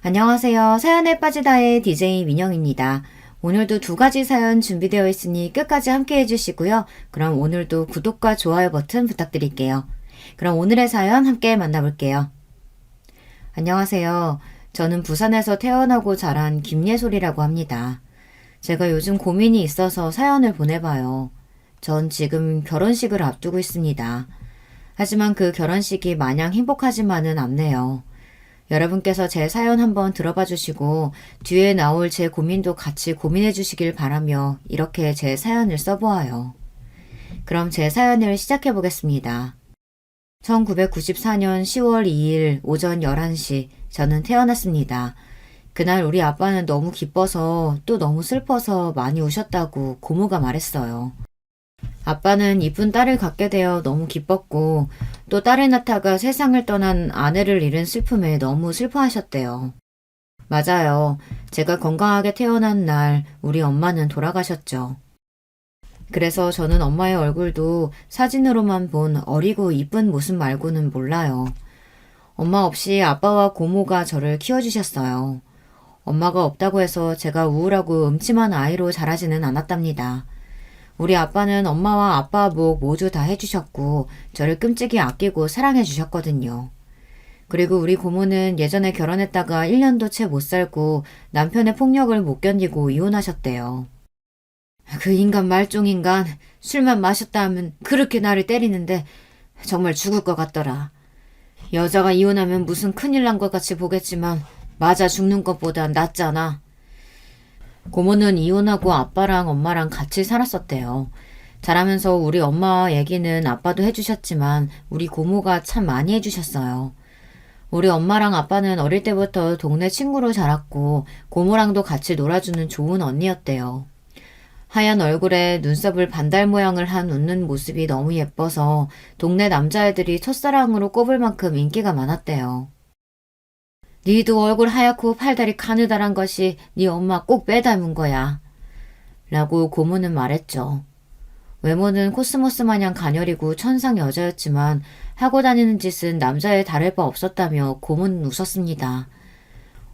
안녕하세요. 사연에 빠지다의 DJ 민영입니다. 오늘도 두 가지 사연 준비되어 있으니 끝까지 함께 해주시고요. 그럼 오늘도 구독과 좋아요 버튼 부탁드릴게요. 그럼 오늘의 사연 함께 만나볼게요. 안녕하세요. 저는 부산에서 태어나고 자란 김예솔이라고 합니다. 제가 요즘 고민이 있어서 사연을 보내봐요. 전 지금 결혼식을 앞두고 있습니다. 하지만 그 결혼식이 마냥 행복하지만은 않네요. 여러분께서 제 사연 한번 들어봐 주시고 뒤에 나올 제 고민도 같이 고민해 주시길 바라며 이렇게 제 사연을 써보아요. 그럼 제 사연을 시작해 보겠습니다. 1994년 10월 2일 오전 11시 저는 태어났습니다. 그날 우리 아빠는 너무 기뻐서 또 너무 슬퍼서 많이 우셨다고 고모가 말했어요. 아빠는 이쁜 딸을 갖게 되어 너무 기뻤고 또 딸을 낳다가 세상을 떠난 아내를 잃은 슬픔에 너무 슬퍼하셨대요. 맞아요. 제가 건강하게 태어난 날 우리 엄마는 돌아가셨죠. 그래서 저는 엄마의 얼굴도 사진으로만 본 어리고 이쁜 모습 말고는 몰라요. 엄마 없이 아빠와 고모가 저를 키워주셨어요. 엄마가 없다고 해서 제가 우울하고 음침한 아이로 자라지는 않았답니다. 우리 아빠는 엄마와 아빠 목 모두 다 해주셨고 저를 끔찍이 아끼고 사랑해 주셨거든요. 그리고 우리 고모는 예전에 결혼했다가 1년도 채 못 살고 남편의 폭력을 못 견디고 이혼하셨대요. 그 인간 말종인간 술만 마셨다 하면 그렇게 나를 때리는데 정말 죽을 것 같더라. 여자가 이혼하면 무슨 큰일 난 것 같이 보겠지만 맞아 죽는 것보단 낫잖아. 고모는 이혼하고 아빠랑 엄마랑 같이 살았었대요. 자라면서 우리 엄마 얘기는 아빠도 해주셨지만 우리 고모가 참 많이 해주셨어요. 우리 엄마랑 아빠는 어릴 때부터 동네 친구로 자랐고 고모랑도 같이 놀아주는 좋은 언니였대요. 하얀 얼굴에 눈썹을 반달 모양을 한 웃는 모습이 너무 예뻐서 동네 남자애들이 첫사랑으로 꼽을 만큼 인기가 많았대요. 니도 얼굴 하얗고 팔다리 가느다란 것이 니 엄마 꼭 빼닮은 거야. 라고 고모는 말했죠. 외모는 코스모스 마냥 가녀리고 천상 여자였지만 하고 다니는 짓은 남자애 다를 바 없었다며 고모는 웃었습니다.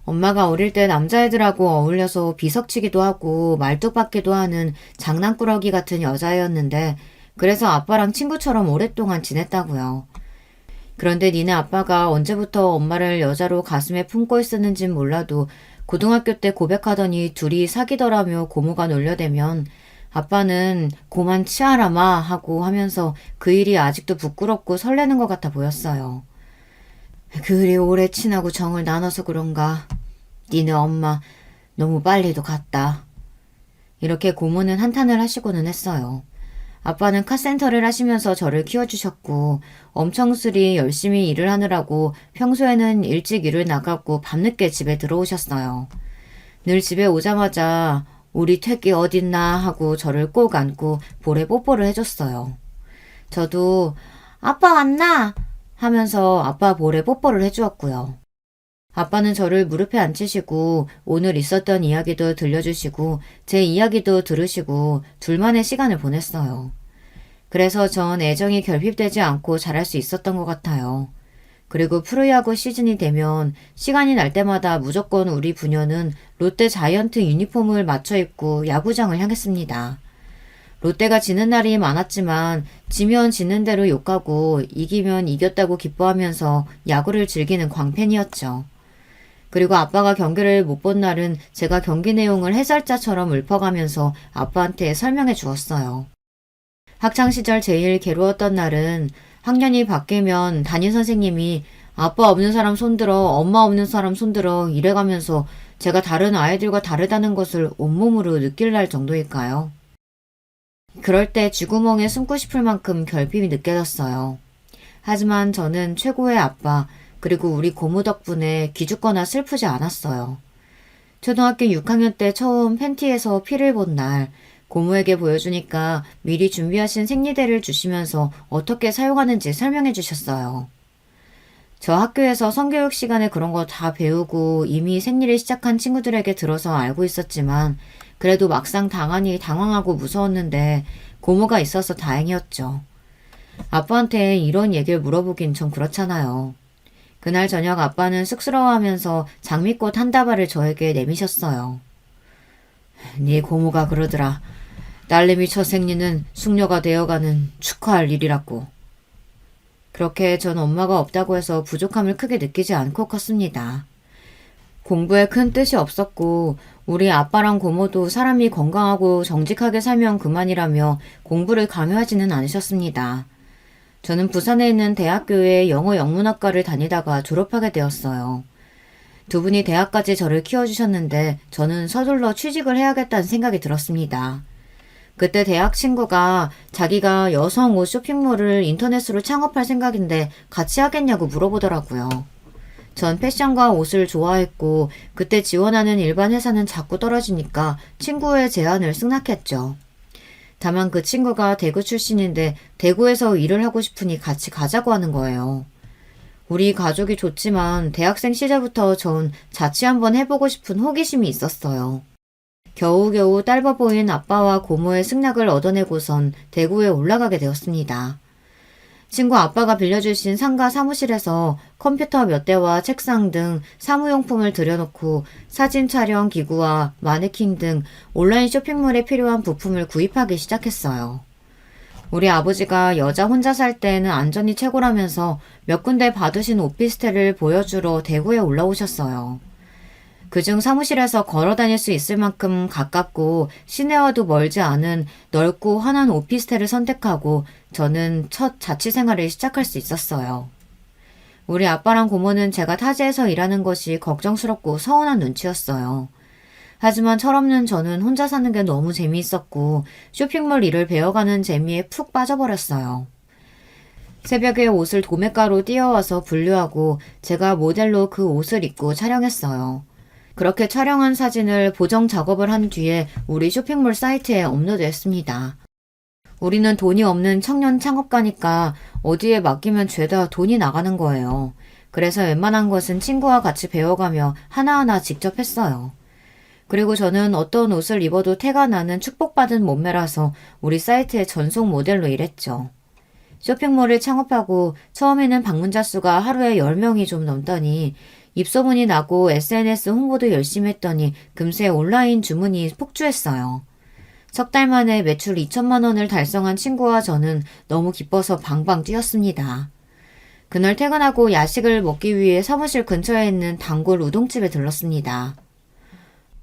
엄마가 어릴 때 남자애들하고 어울려서 비석치기도 하고 말뚝박기도 하는 장난꾸러기 같은 여자애였는데 그래서 아빠랑 친구처럼 오랫동안 지냈다고요. 그런데 니네 아빠가 언제부터 엄마를 여자로 가슴에 품고 있었는진 몰라도 고등학교 때 고백하더니 둘이 사귀더라며 고모가 놀려대면 아빠는 고만 치아라마 하고 하면서 그 일이 아직도 부끄럽고 설레는 것 같아 보였어요. 그리 오래 친하고 정을 나눠서 그런가. 니네 엄마 너무 빨리도 갔다. 이렇게 고모는 한탄을 하시고는 했어요. 아빠는 카센터를 하시면서 저를 키워주셨고 엄청 쓰리 열심히 일을 하느라고 평소에는 일찍 일을 나가고 밤늦게 집에 들어오셨어요. 늘 집에 오자마자 우리 퇴끼 어딨나 하고 저를 꼭 안고 볼에 뽀뽀를 해줬어요. 저도 아빠 왔나? 하면서 아빠 볼에 뽀뽀를 해주었고요. 아빠는 저를 무릎에 앉히시고 오늘 있었던 이야기도 들려주시고 제 이야기도 들으시고 둘만의 시간을 보냈어요. 그래서 전 애정이 결핍되지 않고 자랄 수 있었던 것 같아요. 그리고 프로야구 시즌이 되면 시간이 날 때마다 무조건 우리 부녀는 롯데 자이언트 유니폼을 맞춰 입고 야구장을 향했습니다. 롯데가 지는 날이 많았지만 지면 지는 대로 욕하고 이기면 이겼다고 기뻐하면서 야구를 즐기는 광팬이었죠. 그리고 아빠가 경기를 못 본 날은 제가 경기 내용을 해설자처럼 읊어가면서 아빠한테 설명해 주었어요. 학창시절 제일 괴로웠던 날은 학년이 바뀌면 담임선생님이 아빠 없는 사람 손들어, 엄마 없는 사람 손들어 이래가면서 제가 다른 아이들과 다르다는 것을 온몸으로 느낄 날 정도일까요? 그럴 때 쥐구멍에 숨고 싶을 만큼 결핍이 느껴졌어요. 하지만 저는 최고의 아빠, 그리고 우리 고모 덕분에 기죽거나 슬프지 않았어요. 초등학교 6학년 때 처음 팬티에서 피를 본 날, 고모에게 보여주니까 미리 준비하신 생리대를 주시면서 어떻게 사용하는지 설명해 주셨어요. 저 학교에서 성교육 시간에 그런 거 다 배우고 이미 생리를 시작한 친구들에게 들어서 알고 있었지만 그래도 막상 당하니 당황하고 무서웠는데 고모가 있어서 다행이었죠. 아빠한테 이런 얘기를 물어보긴 좀 그렇잖아요. 그날 저녁 아빠는 쑥스러워하면서 장미꽃 한 다발을 저에게 내미셨어요. 네 고모가 그러더라. 딸내미 첫 생리는 숙녀가 되어가는 축하할 일이라고. 그렇게 전 엄마가 없다고 해서 부족함을 크게 느끼지 않고 컸습니다. 공부에 큰 뜻이 없었고 우리 아빠랑 고모도 사람이 건강하고 정직하게 살면 그만이라며 공부를 강요하지는 않으셨습니다. 저는 부산에 있는 대학교의 영어 영문학과를 다니다가 졸업하게 되었어요. 두 분이 대학까지 저를 키워주셨는데 저는 서둘러 취직을 해야겠다는 생각이 들었습니다. 그때 대학 친구가 자기가 여성 옷 쇼핑몰을 인터넷으로 창업할 생각인데 같이 하겠냐고 물어보더라고요. 전 패션과 옷을 좋아했고 그때 지원하는 일반 회사는 자꾸 떨어지니까 친구의 제안을 승낙했죠. 다만 그 친구가 대구 출신인데 대구에서 일을 하고 싶으니 같이 가자고 하는 거예요. 우리 가족이 좋지만 대학생 시절부터 전 자취 한번 해보고 싶은 호기심이 있었어요. 겨우겨우 딸바 보인 아빠와 고모의 승낙을 얻어내고선 대구에 올라가게 되었습니다. 친구 아빠가 빌려주신 상가 사무실에서 컴퓨터 몇 대와 책상 등 사무용품을 들여놓고 사진 촬영 기구와 마네킹 등 온라인 쇼핑몰에 필요한 부품을 구입하기 시작했어요. 우리 아버지가 여자 혼자 살 때는 안전이 최고라면서 몇 군데 받으신 오피스텔을 보여주러 대구에 올라오셨어요. 그중 사무실에서 걸어 다닐 수 있을 만큼 가깝고 시내와도 멀지 않은 넓고 환한 오피스텔을 선택하고 저는 첫 자취 생활을 시작할 수 있었어요. 우리 아빠랑 고모는 제가 타지에서 일하는 것이 걱정스럽고 서운한 눈치였어요. 하지만 철없는 저는 혼자 사는 게 너무 재미있었고 쇼핑몰 일을 배워가는 재미에 푹 빠져버렸어요. 새벽에 옷을 도매가로 띄어와서 분류하고 제가 모델로 그 옷을 입고 촬영했어요. 그렇게 촬영한 사진을 보정 작업을 한 뒤에 우리 쇼핑몰 사이트에 업로드했습니다. 우리는 돈이 없는 청년 창업가니까 어디에 맡기면 죄다 돈이 나가는 거예요. 그래서 웬만한 것은 친구와 같이 배워가며 하나하나 직접 했어요. 그리고 저는 어떤 옷을 입어도 태가 나는 축복받은 몸매라서 우리 사이트의 전속 모델로 일했죠. 쇼핑몰을 창업하고 처음에는 방문자 수가 하루에 10명이 좀 넘더니 입소문이 나고 SNS 홍보도 열심히 했더니 금세 온라인 주문이 폭주했어요. 석 달 만에 매출 2천만 원을 달성한 친구와 저는 너무 기뻐서 방방 뛰었습니다. 그날 퇴근하고 야식을 먹기 위해 사무실 근처에 있는 단골 우동집에 들렀습니다.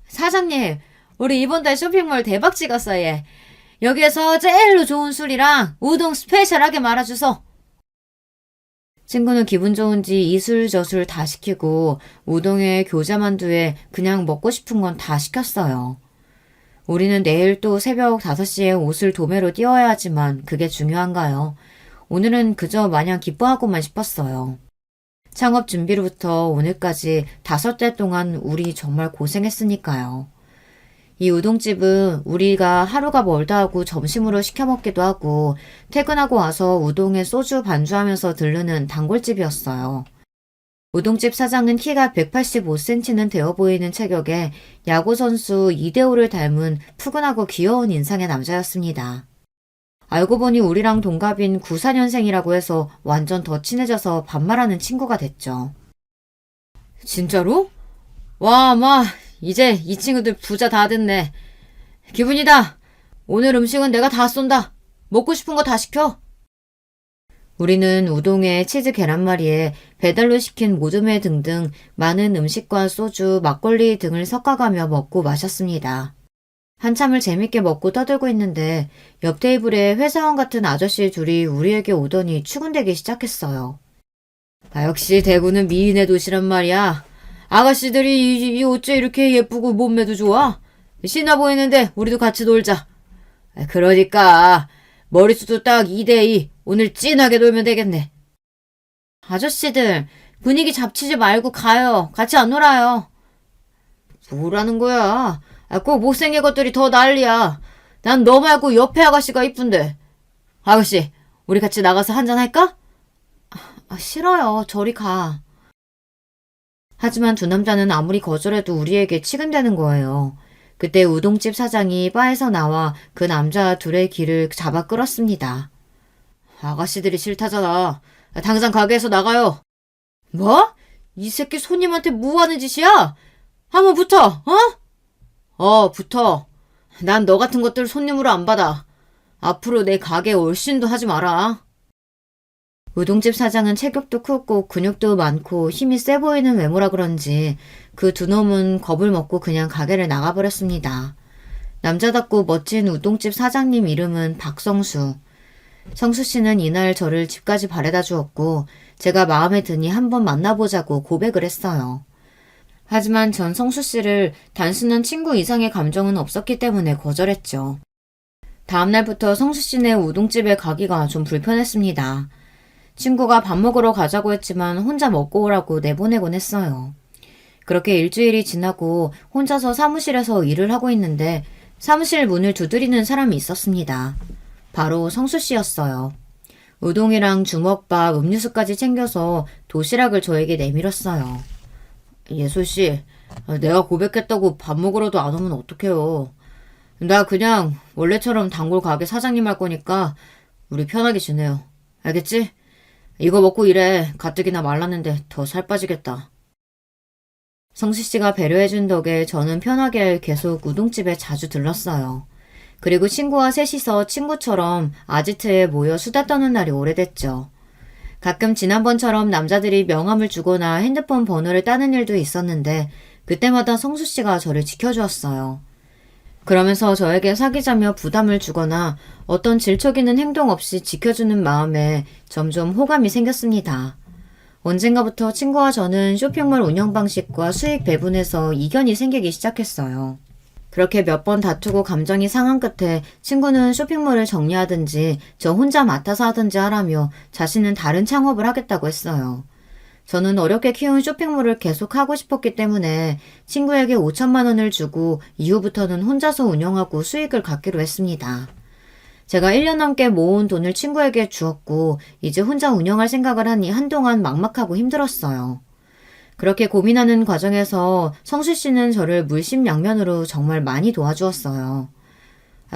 사장님, 우리 이번 달 쇼핑몰 대박 찍었어요. 여기에서 제일로 좋은 술이랑 우동 스페셜하게 말아주소. 친구는 기분 좋은지 이술저술 다 시키고 우동에 교자만두에 그냥 먹고 싶은 건 다 시켰어요. 우리는 내일 또 새벽 5시에 옷을 도매로 띄워야 하지만 그게 중요한가요? 오늘은 그저 마냥 기뻐하고만 싶었어요. 창업 준비로부터 오늘까지 5달 동안 우리 정말 고생했으니까요. 이 우동집은 우리가 하루가 멀다 하고 점심으로 시켜 먹기도 하고 퇴근하고 와서 우동에 소주 반주하면서 들르는 단골집이었어요. 우동집 사장은 키가 185cm는 되어 보이는 체격에 야구선수 이대호를 닮은 푸근하고 귀여운 인상의 남자였습니다. 알고 보니 우리랑 동갑인 94년생이라고 해서 완전 더 친해져서 반말하는 친구가 됐죠. 진짜로? 와, 이제 이 친구들 부자 다 됐네. 기분이다. 오늘 음식은 내가 다 쏜다. 먹고 싶은 거 다 시켜. 우리는 우동에 치즈 계란말이에 배달로 시킨 모듬회 등등 많은 음식과 소주, 막걸리 등을 섞어가며 먹고 마셨습니다. 한참을 재밌게 먹고 떠들고 있는데 옆 테이블에 회사원 같은 아저씨 둘이 우리에게 오더니 추근대기 시작했어요. 역시 대구는 미인의 도시란 말이야. 아가씨들이 이 어째 이렇게 예쁘고 몸매도 좋아? 신나 보이는데 우리도 같이 놀자. 그러니까 머릿수도 딱 2대2 오늘 찐하게 놀면 되겠네. 아저씨들 분위기 잡치지 말고 가요. 같이 안 놀아요. 뭐라는 거야? 꼭 못생긴 것들이 더 난리야. 난 너 말고 옆에 아가씨가 이쁜데. 아가씨 우리 같이 나가서 한잔 할까? 싫어요. 저리 가. 하지만 두 남자는 아무리 거절해도 우리에게 치근대는 거예요. 그때 우동집 사장이 바에서 나와 그 남자 둘의 길을 잡아 끌었습니다. 아가씨들이 싫다잖아. 당장 가게에서 나가요. 뭐? 이 새끼 손님한테 뭐 하는 짓이야? 한번 붙어, 붙어. 난 너 같은 것들 손님으로 안 받아. 앞으로 내 가게에 올신도 하지 마라. 우동집 사장은 체격도 크고 근육도 많고 힘이 세 보이는 외모라 그런지 그 두 놈은 겁을 먹고 그냥 가게를 나가버렸습니다. 남자답고 멋진 우동집 사장님 이름은 박성수. 성수 씨는 이날 저를 집까지 바래다 주었고 제가 마음에 드니 한번 만나보자고 고백을 했어요. 하지만 전 성수 씨를 단순한 친구 이상의 감정은 없었기 때문에 거절했죠. 다음날부터 성수 씨네 우동집에 가기가 좀 불편했습니다. 친구가 밥 먹으러 가자고 했지만 혼자 먹고 오라고 내보내곤 했어요. 그렇게 일주일이 지나고 혼자서 사무실에서 일을 하고 있는데 사무실 문을 두드리는 사람이 있었습니다. 바로 성수 씨였어요. 우동이랑 주먹밥, 음료수까지 챙겨서 도시락을 저에게 내밀었어요. 예솔 씨, 내가 고백했다고 밥 먹으러도 안 오면 어떡해요. 나 그냥 원래처럼 단골 가게 사장님 할 거니까 우리 편하게 지내요. 알겠지? 이거 먹고 일해. 가뜩이나 말랐는데 더 살 빠지겠다. 성시 씨가 배려해준 덕에 저는 편하게 계속 우동집에 자주 들렀어요. 그리고 친구와 셋이서 친구처럼 아지트에 모여 수다 떠는 날이 오래됐죠. 가끔 지난번처럼 남자들이 명함을 주거나 핸드폰 번호를 따는 일도 있었는데 그때마다 성수 씨가 저를 지켜주었어요. 그러면서 저에게 사귀자며 부담을 주거나 어떤 질척이는 행동 없이 지켜주는 마음에 점점 호감이 생겼습니다. 언젠가부터 친구와 저는 쇼핑몰 운영 방식과 수익 배분에서 이견이 생기기 시작했어요. 그렇게 몇 번 다투고 감정이 상한 끝에 친구는 쇼핑몰을 정리하든지 저 혼자 맡아서 하든지 하라며 자신은 다른 창업을 하겠다고 했어요. 저는 어렵게 키운 쇼핑몰을 계속 하고 싶었기 때문에 친구에게 5천만 원을 주고 이후부터는 혼자서 운영하고 수익을 갖기로 했습니다. 제가 1년 넘게 모은 돈을 친구에게 주었고 이제 혼자 운영할 생각을 하니 한동안 막막하고 힘들었어요. 그렇게 고민하는 과정에서 성수 씨는 저를 물심양면으로 정말 많이 도와주었어요.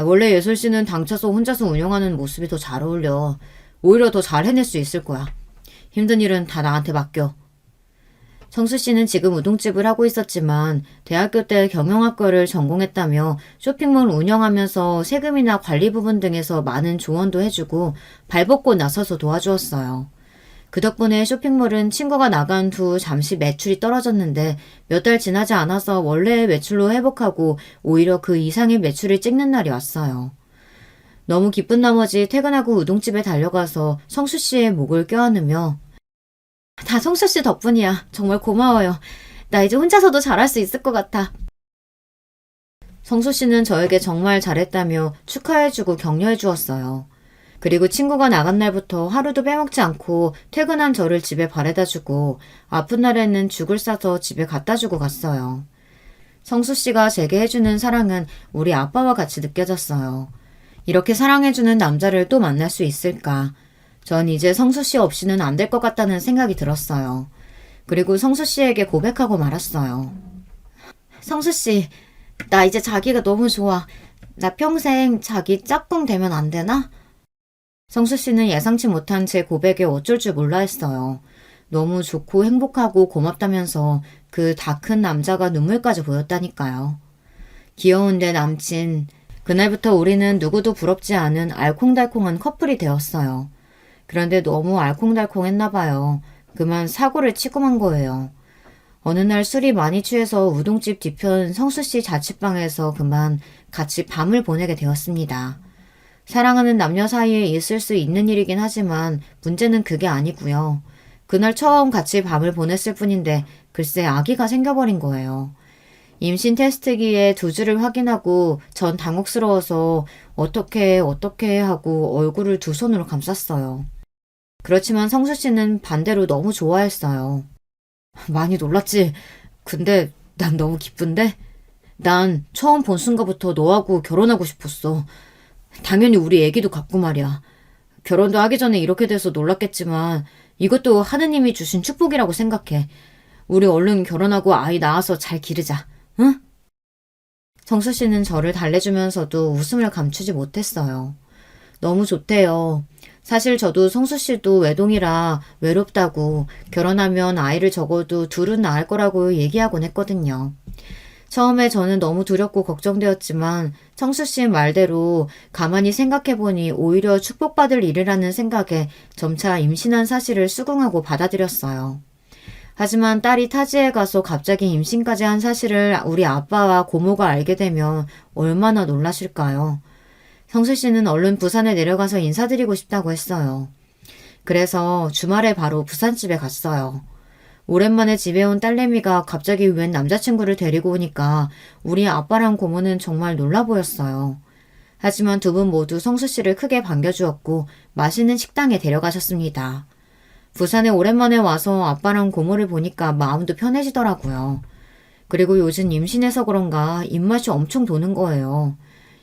원래 예솔 씨는 당쳐서 혼자서 운영하는 모습이 더 잘 어울려. 오히려 더 잘 해낼 수 있을 거야. 힘든 일은 다 나한테 맡겨. 성수 씨는 지금 우동집을 하고 있었지만 대학교 때 경영학과를 전공했다며 쇼핑몰 운영하면서 세금이나 관리 부분 등에서 많은 조언도 해주고 발벗고 나서서 도와주었어요. 그 덕분에 쇼핑몰은 친구가 나간 후 잠시 매출이 떨어졌는데 몇 달 지나지 않아서 원래의 매출로 회복하고 오히려 그 이상의 매출을 찍는 날이 왔어요. 너무 기쁜 나머지 퇴근하고 우동집에 달려가서 성수 씨의 목을 껴안으며 다 성수 씨 덕분이야. 정말 고마워요. 나 이제 혼자서도 잘할 수 있을 것 같아. 성수 씨는 저에게 정말 잘했다며 축하해주고 격려해 주었어요. 그리고 친구가 나간 날부터 하루도 빼먹지 않고 퇴근한 저를 집에 바래다 주고 아픈 날에는 죽을 싸서 집에 갖다 주고 갔어요. 성수 씨가 제게 해주는 사랑은 우리 아빠와 같이 느껴졌어요. 이렇게 사랑해주는 남자를 또 만날 수 있을까? 전 이제 성수 씨 없이는 안 될 것 같다는 생각이 들었어요. 그리고 성수 씨에게 고백하고 말았어요. 성수 씨, 나 이제 자기가 너무 좋아. 나 평생 자기 짝꿍 되면 안 되나? 성수 씨는 예상치 못한 제 고백에 어쩔 줄 몰라 했어요. 너무 좋고 행복하고 고맙다면서 그 다 큰 남자가 눈물까지 보였다니까요. 귀여운 내 남친. 그날부터 우리는 누구도 부럽지 않은 알콩달콩한 커플이 되었어요. 그런데 너무 알콩달콩했나 봐요. 그만 사고를 치고 만 거예요. 어느 날 술이 많이 취해서 우동집 뒤편 성수씨 자취방에서 그만 같이 밤을 보내게 되었습니다. 사랑하는 남녀 사이에 있을 수 있는 일이긴 하지만 문제는 그게 아니고요. 그날 처음 같이 밤을 보냈을 뿐인데 글쎄 아기가 생겨버린 거예요. 임신 테스트기에 두 줄을 확인하고 전 당혹스러워서 어떻게 하고 얼굴을 두 손으로 감쌌어요. 그렇지만 성수 씨는 반대로 너무 좋아했어요. 많이 놀랐지? 근데 난 너무 기쁜데? 난 처음 본 순간부터 너하고 결혼하고 싶었어. 당연히 우리 애기도 갖고 말이야. 결혼도 하기 전에 이렇게 돼서 놀랐겠지만 이것도 하느님이 주신 축복이라고 생각해. 우리 얼른 결혼하고 아이 낳아서 잘 기르자. 응? 성수 씨는 저를 달래주면서도 웃음을 감추지 못했어요. 너무 좋대요. 사실 저도 성수 씨도 외동이라 외롭다고 결혼하면 아이를 적어도 둘은 낳을 거라고 얘기하곤 했거든요. 처음에 저는 너무 두렵고 걱정되었지만 성수 씨 말대로 가만히 생각해보니 오히려 축복받을 일이라는 생각에 점차 임신한 사실을 수긍하고 받아들였어요. 하지만 딸이 타지에 가서 갑자기 임신까지 한 사실을 우리 아빠와 고모가 알게 되면 얼마나 놀라실까요? 성수 씨는 얼른 부산에 내려가서 인사드리고 싶다고 했어요. 그래서 주말에 바로 부산집에 갔어요. 오랜만에 집에 온 딸내미가 갑자기 웬 남자친구를 데리고 오니까 우리 아빠랑 고모는 정말 놀라 보였어요. 하지만 두 분 모두 성수 씨를 크게 반겨주었고 맛있는 식당에 데려가셨습니다. 부산에 오랜만에 와서 아빠랑 고모를 보니까 마음도 편해지더라고요. 그리고 요즘 임신해서 그런가 입맛이 엄청 도는 거예요.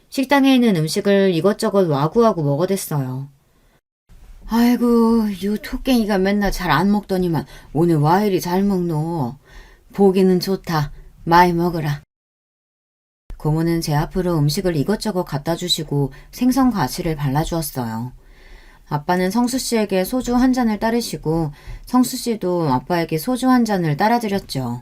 식당에 있는 음식을 이것저것 와구와구 먹어댔어요. 아이고, 요 토깽이가 맨날 잘 안 먹더니만 오늘 와 이리 잘 먹노. 보기는 좋다. 많이 먹어라. 고모는 제 앞으로 음식을 이것저것 갖다 주시고 생선 가시를 발라주었어요. 아빠는 성수 씨에게 소주 한 잔을 따르시고 성수 씨도 아빠에게 소주 한 잔을 따라드렸죠.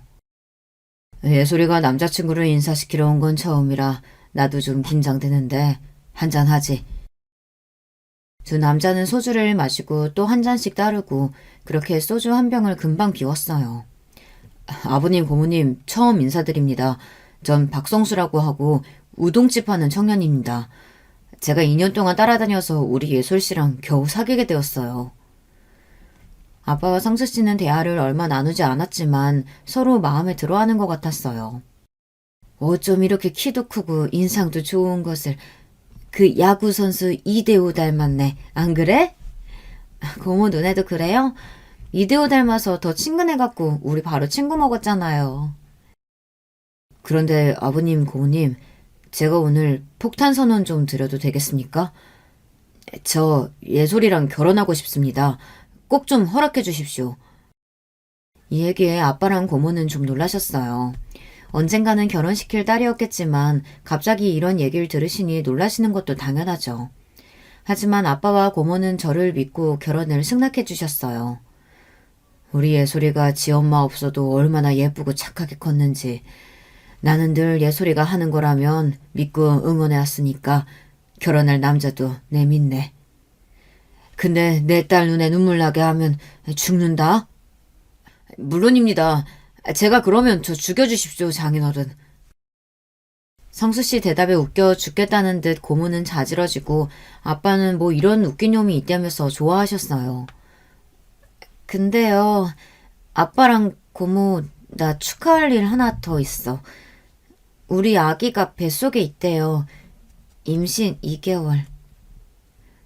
예솔이가 남자친구를 인사시키러 온 건 처음이라 나도 좀 긴장되는데 한 잔 하지. 두 남자는 소주를 마시고 또 한 잔씩 따르고 그렇게 소주 한 병을 금방 비웠어요. 아버님, 고모님 처음 인사드립니다. 전 박성수라고 하고 우동집 하는 청년입니다. 제가 2년 동안 따라다녀서 우리 예솔 씨랑 겨우 사귀게 되었어요. 아빠와 성수 씨는 대화를 얼마 나누지 않았지만 서로 마음에 들어하는 것 같았어요. 어쩜 이렇게 키도 크고 인상도 좋은 것을 그 야구선수 이대호 닮았네. 안 그래? 고모 눈에도 그래요? 이대호 닮아서 더 친근해갖고 우리 바로 친구 먹었잖아요. 그런데 아버님, 고모님, 제가 오늘 폭탄 선언 좀 드려도 되겠습니까? 저 예솔이랑 결혼하고 싶습니다. 꼭 좀 허락해 주십시오. 이 얘기에 아빠랑 고모는 좀 놀라셨어요. 언젠가는 결혼시킬 딸이었겠지만 갑자기 이런 얘기를 들으시니 놀라시는 것도 당연하죠. 하지만 아빠와 고모는 저를 믿고 결혼을 승낙해 주셨어요. 우리 예솔이가 지 엄마 없어도 얼마나 예쁘고 착하게 컸는지 나는 늘 예솔이가 하는 거라면 믿고 응원해왔으니까 결혼할 남자도 내 믿네. 근데 내 딸 눈에 눈물 나게 하면 죽는다? 물론입니다. 제가 그러면 저 죽여주십시오, 장인어른. 성수 씨 대답에 웃겨 죽겠다는 듯 고모는 자지러지고 아빠는 뭐 이런 웃긴 놈이 있다면서 좋아하셨어요. 근데요, 아빠랑 고모 나 축하할 일 하나 더 있어. 우리 아기가 뱃속에 있대요. 임신 2개월.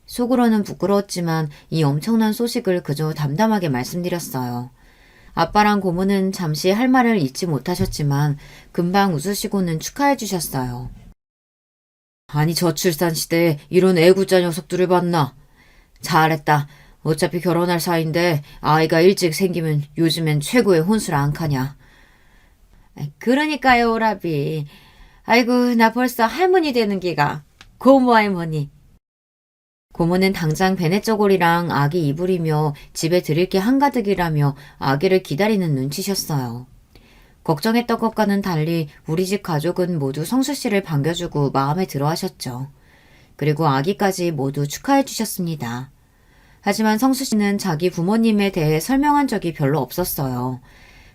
속으로는 부끄러웠지만 이 엄청난 소식을 그저 담담하게 말씀드렸어요. 아빠랑 고모는 잠시 할 말을 잊지 못하셨지만 금방 웃으시고는 축하해 주셨어요. 아니 저출산 시대에 이런 애구자 녀석들을 봤나. 잘했다. 어차피 결혼할 사이인데 아이가 일찍 생기면 요즘엔 최고의 혼수라 안 카냐. 그러니까요, 오라비. 아이고, 나 벌써 할머니 되는 기가. 고모 할머니. 고모는 당장 베네쪼고리랑 아기 이불이며 집에 드릴 게 한가득이라며 아기를 기다리는 눈치셨어요. 걱정했던 것과는 달리 우리 집 가족은 모두 성수 씨를 반겨주고 마음에 들어하셨죠. 그리고 아기까지 모두 축하해 주셨습니다. 하지만 성수 씨는 자기 부모님에 대해 설명한 적이 별로 없었어요.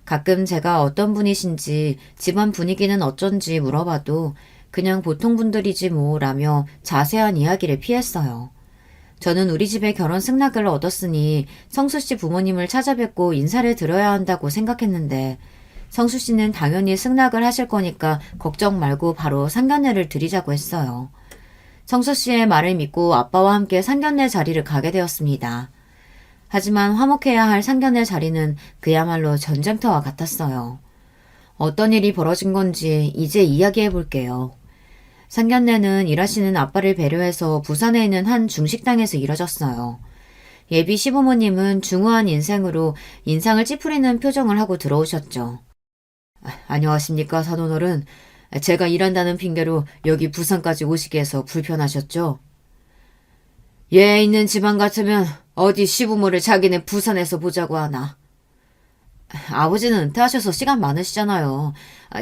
가끔 제가 어떤 분이신지 집안 분위기는 어쩐지 물어봐도 그냥 보통 분들이지 뭐라며 자세한 이야기를 피했어요. 저는 우리 집에 결혼 승낙을 얻었으니 성수 씨 부모님을 찾아뵙고 인사를 드려야 한다고 생각했는데 성수 씨는 당연히 승낙을 하실 거니까 걱정 말고 바로 상견례를 드리자고 했어요. 성수 씨의 말을 믿고 아빠와 함께 상견례 자리를 가게 되었습니다. 하지만 화목해야 할 상견례 자리는 그야말로 전쟁터와 같았어요. 어떤 일이 벌어진 건지 이제 이야기해 볼게요. 상견례는 일하시는 아빠를 배려해서 부산에 있는 한 중식당에서 이뤄졌어요. 예비 시부모님은 중후한 인생으로 인상을 찌푸리는 표정을 하고 들어오셨죠. 안녕하십니까, 사돈어른. 제가 일한다는 핑계로 여기 부산까지 오시게 해서 불편하셨죠? 얘 있는 집안 같으면 어디 시부모를 자기네 부산에서 보자고 하나. 아버지는 은퇴하셔서 시간 많으시잖아요.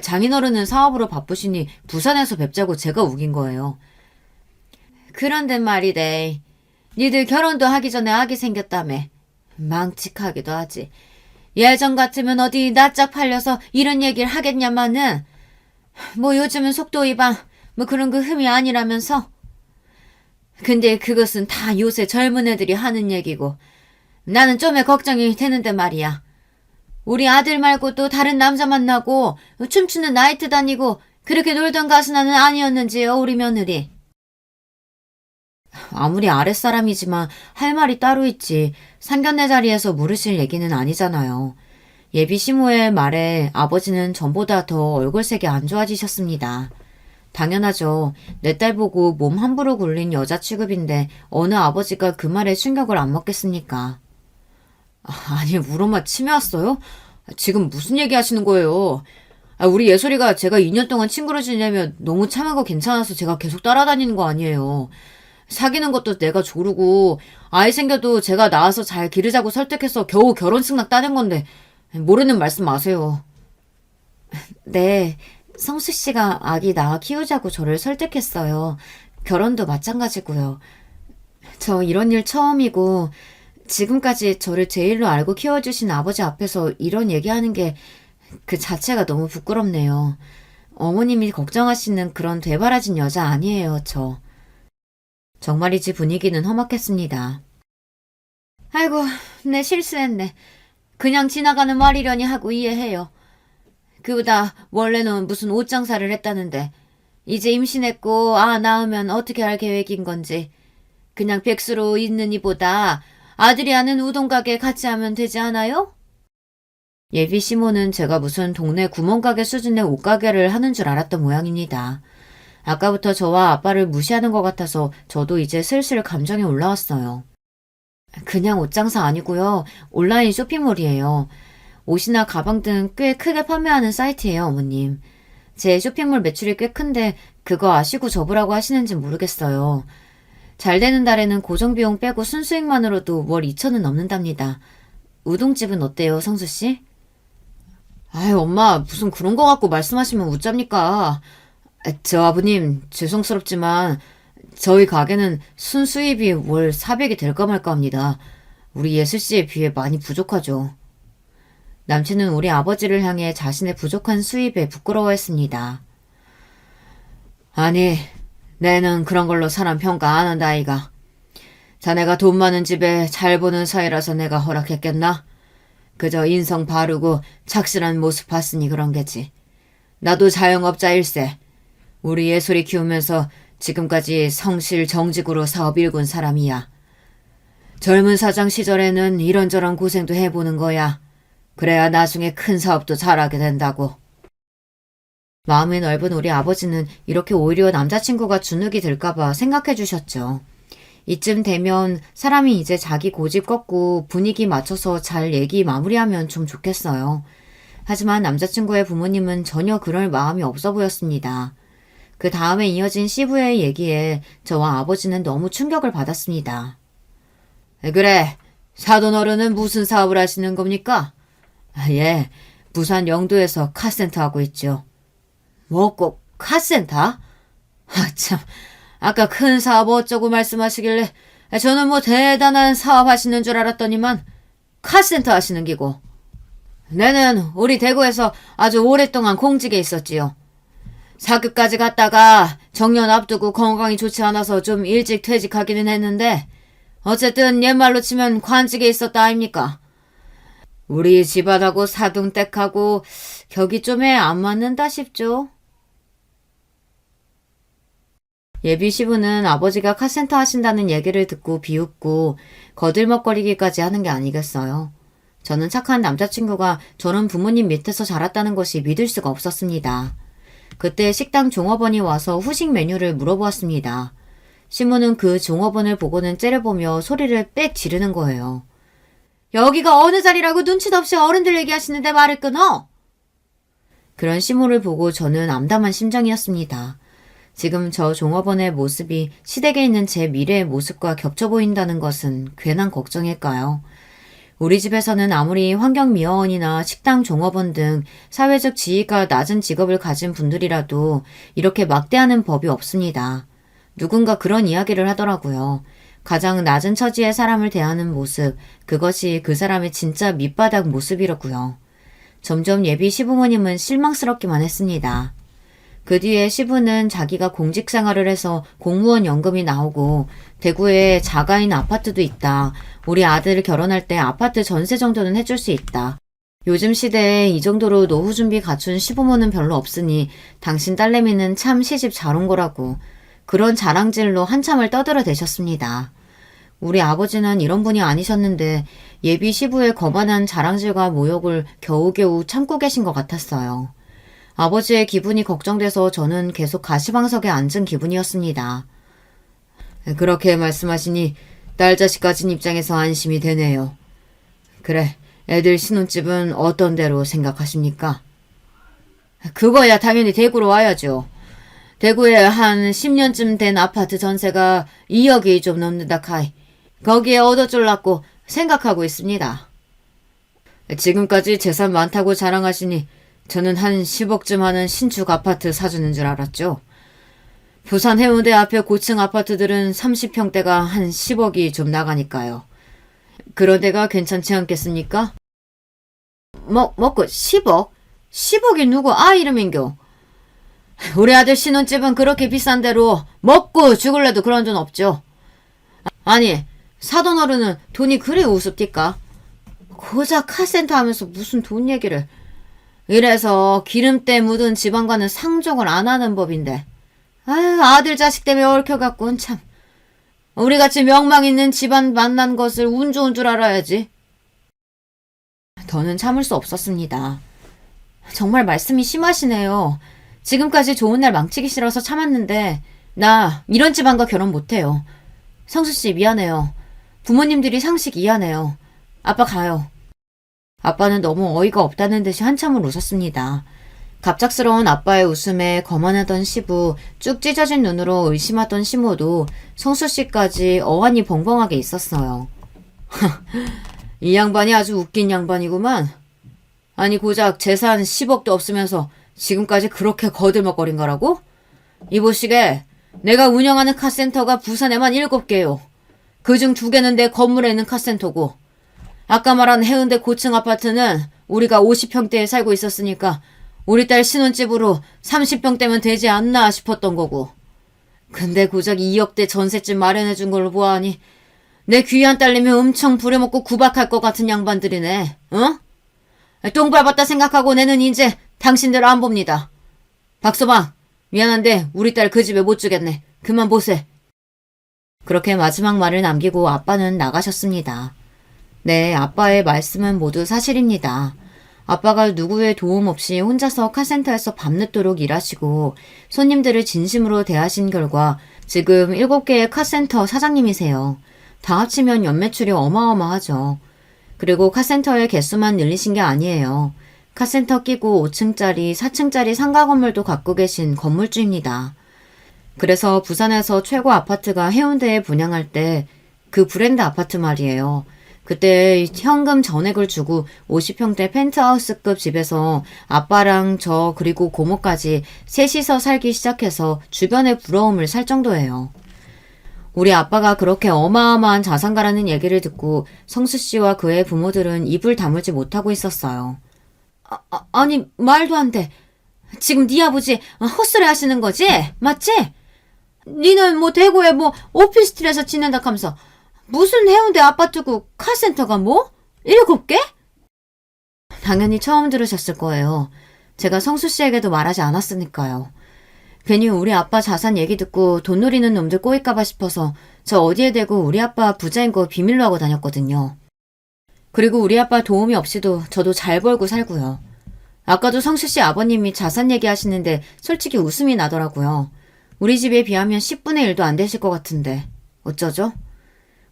장인어른은 사업으로 바쁘시니 부산에서 뵙자고 제가 우긴 거예요. 그런데 말이래. 니들 결혼도 하기 전에 아기 생겼다며. 망측하기도 하지. 예전 같으면 어디 낯짝 팔려서 이런 얘기를 하겠냐마는 뭐 요즘은 속도 위반 뭐 그런 거 흠이 아니라면서. 근데 그것은 다 요새 젊은 애들이 하는 얘기고 나는 좀에 걱정이 되는데 말이야. 우리 아들 말고 또 다른 남자 만나고 춤추는 나이트 다니고 그렇게 놀던 가수나는 아니었는지요, 우리 며느리. 아무리 아랫사람이지만 할 말이 따로 있지. 상견례 자리에서 물으실 얘기는 아니잖아요. 예비 시모의 말에 아버지는 전보다 더 얼굴색이 안 좋아지셨습니다. 당연하죠. 내 딸 보고 몸 함부로 굴린 여자 취급인데 어느 아버지가 그 말에 충격을 안 먹겠습니까? 아니, 우리 엄마 치매 왔어요? 지금 무슨 얘기 하시는 거예요? 우리 예솔이가 제가 2년 동안 친구를 지내면 너무 참하고 괜찮아서 제가 계속 따라다니는 거 아니에요. 사귀는 것도 내가 조르고 아이 생겨도 제가 낳아서 잘 기르자고 설득해서 겨우 결혼 승낙 따낸 건데 모르는 말씀 마세요. 네, 성수 씨가 아기 낳아 키우자고 저를 설득했어요. 결혼도 마찬가지고요. 저 이런 일 처음이고 지금까지 저를 제일로 알고 키워주신 아버지 앞에서 이런 얘기하는 게 그 자체가 너무 부끄럽네요. 어머님이 걱정하시는 그런 되바라진 여자 아니에요, 저. 정말이지 분위기는 험악했습니다. 아이고, 내 실수했네. 그냥 지나가는 말이려니 하고 이해해요. 그보다 원래는 무슨 옷 장사를 했다는데 이제 임신했고 낳으면 어떻게 할 계획인 건지. 그냥 백수로 있는 이보다 아들이 하는 우동 가게 같이 하면 되지 않아요? 예비 시모는 제가 무슨 동네 구멍가게 수준의 옷가게를 하는 줄 알았던 모양입니다. 아까부터 저와 아빠를 무시하는 것 같아서 저도 이제 슬슬 감정이 올라왔어요. 그냥 옷장사 아니고요. 온라인 쇼핑몰이에요. 옷이나 가방 등 꽤 크게 판매하는 사이트예요, 어머님. 제 쇼핑몰 매출이 꽤 큰데 그거 아시고 접으라고 하시는지 모르겠어요. 잘 되는 달에는 고정비용 빼고 순수익만으로도 월 2천은 넘는답니다. 우동집은 어때요, 성수씨? 아유, 엄마, 무슨 그런 거 갖고 말씀하시면 웃잡니까? 저 아버님, 죄송스럽지만 저희 가게는 순수입이 월 400이 될까 말까 합니다. 우리 예슬씨에 비해 많이 부족하죠. 남친은 우리 아버지를 향해 자신의 부족한 수입에 부끄러워했습니다. 아니, 내는 그런 걸로 사람 평가 안 한다, 아이가. 자네가 돈 많은 집에 잘 보는 사이라서 내가 허락했겠나? 그저 인성 바르고 착실한 모습 봤으니 그런 게지. 나도 자영업자일세. 우리 예솔이 키우면서 지금까지 성실 정직으로 사업 일군 사람이야. 젊은 사장 시절에는 이런저런 고생도 해보는 거야. 그래야 나중에 큰 사업도 잘하게 된다고. 마음이 넓은 우리 아버지는 이렇게 오히려 남자친구가 주눅이 들까봐 생각해 주셨죠. 이쯤 되면 사람이 이제 자기 고집 꺾고 분위기 맞춰서 잘 얘기 마무리하면 좀 좋겠어요. 하지만 남자친구의 부모님은 전혀 그럴 마음이 없어 보였습니다. 그 다음에 이어진 시부의 얘기에 저와 아버지는 너무 충격을 받았습니다. 그래, 사돈 어른은 무슨 사업을 하시는 겁니까? 예, 부산 영도에서 카센터 하고 있죠. 뭐 꼭 카센터? 참, 아까 큰 사업 어쩌고 말씀하시길래 저는 뭐 대단한 사업 하시는 줄 알았더니만 카센터 하시는 기고. 내는 우리 대구에서 아주 오랫동안 공직에 있었지요. 사급까지 갔다가 정년 앞두고 건강이 좋지 않아서 좀 일찍 퇴직하기는 했는데 어쨌든 옛말로 치면 관직에 있었다 아닙니까? 우리 집안하고 사등댁하고 격이 좀에 안 맞는다 싶죠. 예비 시부는 아버지가 카센터 하신다는 얘기를 듣고 비웃고 거들먹거리기까지 하는 게 아니겠어요. 저는 착한 남자친구가 저런 부모님 밑에서 자랐다는 것이 믿을 수가 없었습니다. 그때 식당 종업원이 와서 후식 메뉴를 물어보았습니다. 시부는 그 종업원을 보고는 째려보며 소리를 빽 지르는 거예요. 여기가 어느 자리라고 눈치도 없이 어른들 얘기하시는데 말을 끊어? 그런 시모를 보고 저는 암담한 심정이었습니다. 지금 저 종업원의 모습이 시댁에 있는 제 미래의 모습과 겹쳐 보인다는 것은 괜한 걱정일까요? 우리 집에서는 아무리 환경미화원이나 식당 종업원 등 사회적 지위가 낮은 직업을 가진 분들이라도 이렇게 막대하는 법이 없습니다. 누군가 그런 이야기를 하더라고요. 가장 낮은 처지의 사람을 대하는 모습, 그것이 그 사람의 진짜 밑바닥 모습이라고요. 점점 예비 시부모님은 실망스럽기만 했습니다. 그 뒤에 시부는 자기가 공직 생활을 해서 공무원 연금이 나오고 대구에 자가인 아파트도 있다. 우리 아들 결혼할 때 아파트 전세 정도는 해줄 수 있다. 요즘 시대에 이 정도로 노후 준비 갖춘 시부모는 별로 없으니 당신 딸내미는 참 시집 잘 온 거라고 그런 자랑질로 한참을 떠들어대셨습니다. 우리 아버지는 이런 분이 아니셨는데 예비 시부의 거만한 자랑질과 모욕을 겨우겨우 참고 계신 것 같았어요. 아버지의 기분이 걱정돼서 저는 계속 가시방석에 앉은 기분이었습니다. 그렇게 말씀하시니 딸 자식 가진 입장에서 안심이 되네요. 그래, 애들 신혼집은 어떤 데로 생각하십니까? 그거야 당연히 대구로 와야죠. 대구에 한 10년쯤 된 아파트 전세가 2억이 좀 넘는다 카이. 거기에 얻어줄라고 생각하고 있습니다. 지금까지 재산 많다고 자랑하시니 저는 한 10억쯤 하는 신축 아파트 사주는 줄 알았죠. 부산 해운대 앞에 고층 아파트들은 30평대가 한 10억이 좀 나가니까요. 그런 데가 괜찮지 않겠습니까? 먹고 10억? 10억이 누구 이름인겨? 우리 아들 신혼집은 그렇게 비싼 데로 먹고 죽을래도 그런 돈 없죠. 아니, 사돈 어른은 돈이 그리 우습디까? 고작 카센터 하면서 무슨 돈 얘기를. 이래서 기름때 묻은 집안과는 상종을 안 하는 법인데. 아유, 아들 자식 때문에 얽혀갖고는 참. 우리같이 명망 있는 집안 만난 것을 운 좋은 줄 알아야지. 더는 참을 수 없었습니다. 정말 말씀이 심하시네요. 지금까지 좋은 날 망치기 싫어서 참았는데 나 이런 집안과 결혼 못해요. 성수씨 미안해요. 부모님들이 상식 이해하네요. 아빠 가요. 아빠는 너무 어이가 없다는 듯이 한참을 웃었습니다. 갑작스러운 아빠의 웃음에 거만하던 시부, 쭉 찢어진 눈으로 의심하던 시모도 성수씨까지 어안이 벙벙하게 있었어요. 이 양반이 아주 웃긴 양반이구만. 아니 고작 재산 10억도 없으면서 지금까지 그렇게 거들먹거린 거라고? 이보시게 내가 운영하는 카센터가 부산에만 7개요. 그중 2개는 내 건물에 있는 카센터고 아까 말한 해운대 고층 아파트는 우리가 50평대에 살고 있었으니까 우리 딸 신혼집으로 30평대면 되지 않나 싶었던 거고. 근데 고작 2억대 전셋집 마련해준 걸로 보아하니 내 귀한 딸내미 엄청 부려먹고 구박할 것 같은 양반들이네. 어? 똥 밟았다 생각하고 내는 이제 당신들 안 봅니다. 박서방, 미안한데 우리 딸 그 집에 못 주겠네. 그만 보세. 그렇게 마지막 말을 남기고 아빠는 나가셨습니다. 네, 아빠의 말씀은 모두 사실입니다. 아빠가 누구의 도움 없이 혼자서 카센터에서 밤늦도록 일하시고 손님들을 진심으로 대하신 결과 지금 7개의 카센터 사장님이세요. 다 합치면 연매출이 어마어마하죠. 그리고 카센터의 개수만 늘리신 게 아니에요. 카센터 끼고 5층짜리, 4층짜리 상가 건물도 갖고 계신 건물주입니다. 그래서 부산에서 최고 아파트가 해운대에 분양할 때 그 브랜드 아파트 말이에요. 그때 현금 전액을 주고 50평대 펜트하우스급 집에서 아빠랑 저 그리고 고모까지 셋이서 살기 시작해서 주변의 부러움을 살 정도예요. 우리 아빠가 그렇게 어마어마한 자산가라는 얘기를 듣고 성수 씨와 그의 부모들은 입을 다물지 못하고 있었어요. 아니 말도 안 돼. 지금 네 아버지 헛소리 하시는 거지? 맞지? 니는 뭐 대구에 뭐 오피스텔에서 지낸다 하면서 무슨 해운대 아파트고 카센터가 뭐? 7개? 당연히 처음 들으셨을 거예요. 제가 성수 씨에게도 말하지 않았으니까요. 괜히 우리 아빠 자산 얘기 듣고 돈 노리는 놈들 꼬일까봐 싶어서 저 어디에 대고 우리 아빠 부자인 거 비밀로 하고 다녔거든요. 그리고 우리 아빠 도움이 없이도 저도 잘 벌고 살고요. 아까도 성수 씨 아버님이 자산 얘기하시는데 솔직히 웃음이 나더라고요. 우리 집에 비하면 10분의 1도 안 되실 것 같은데 어쩌죠?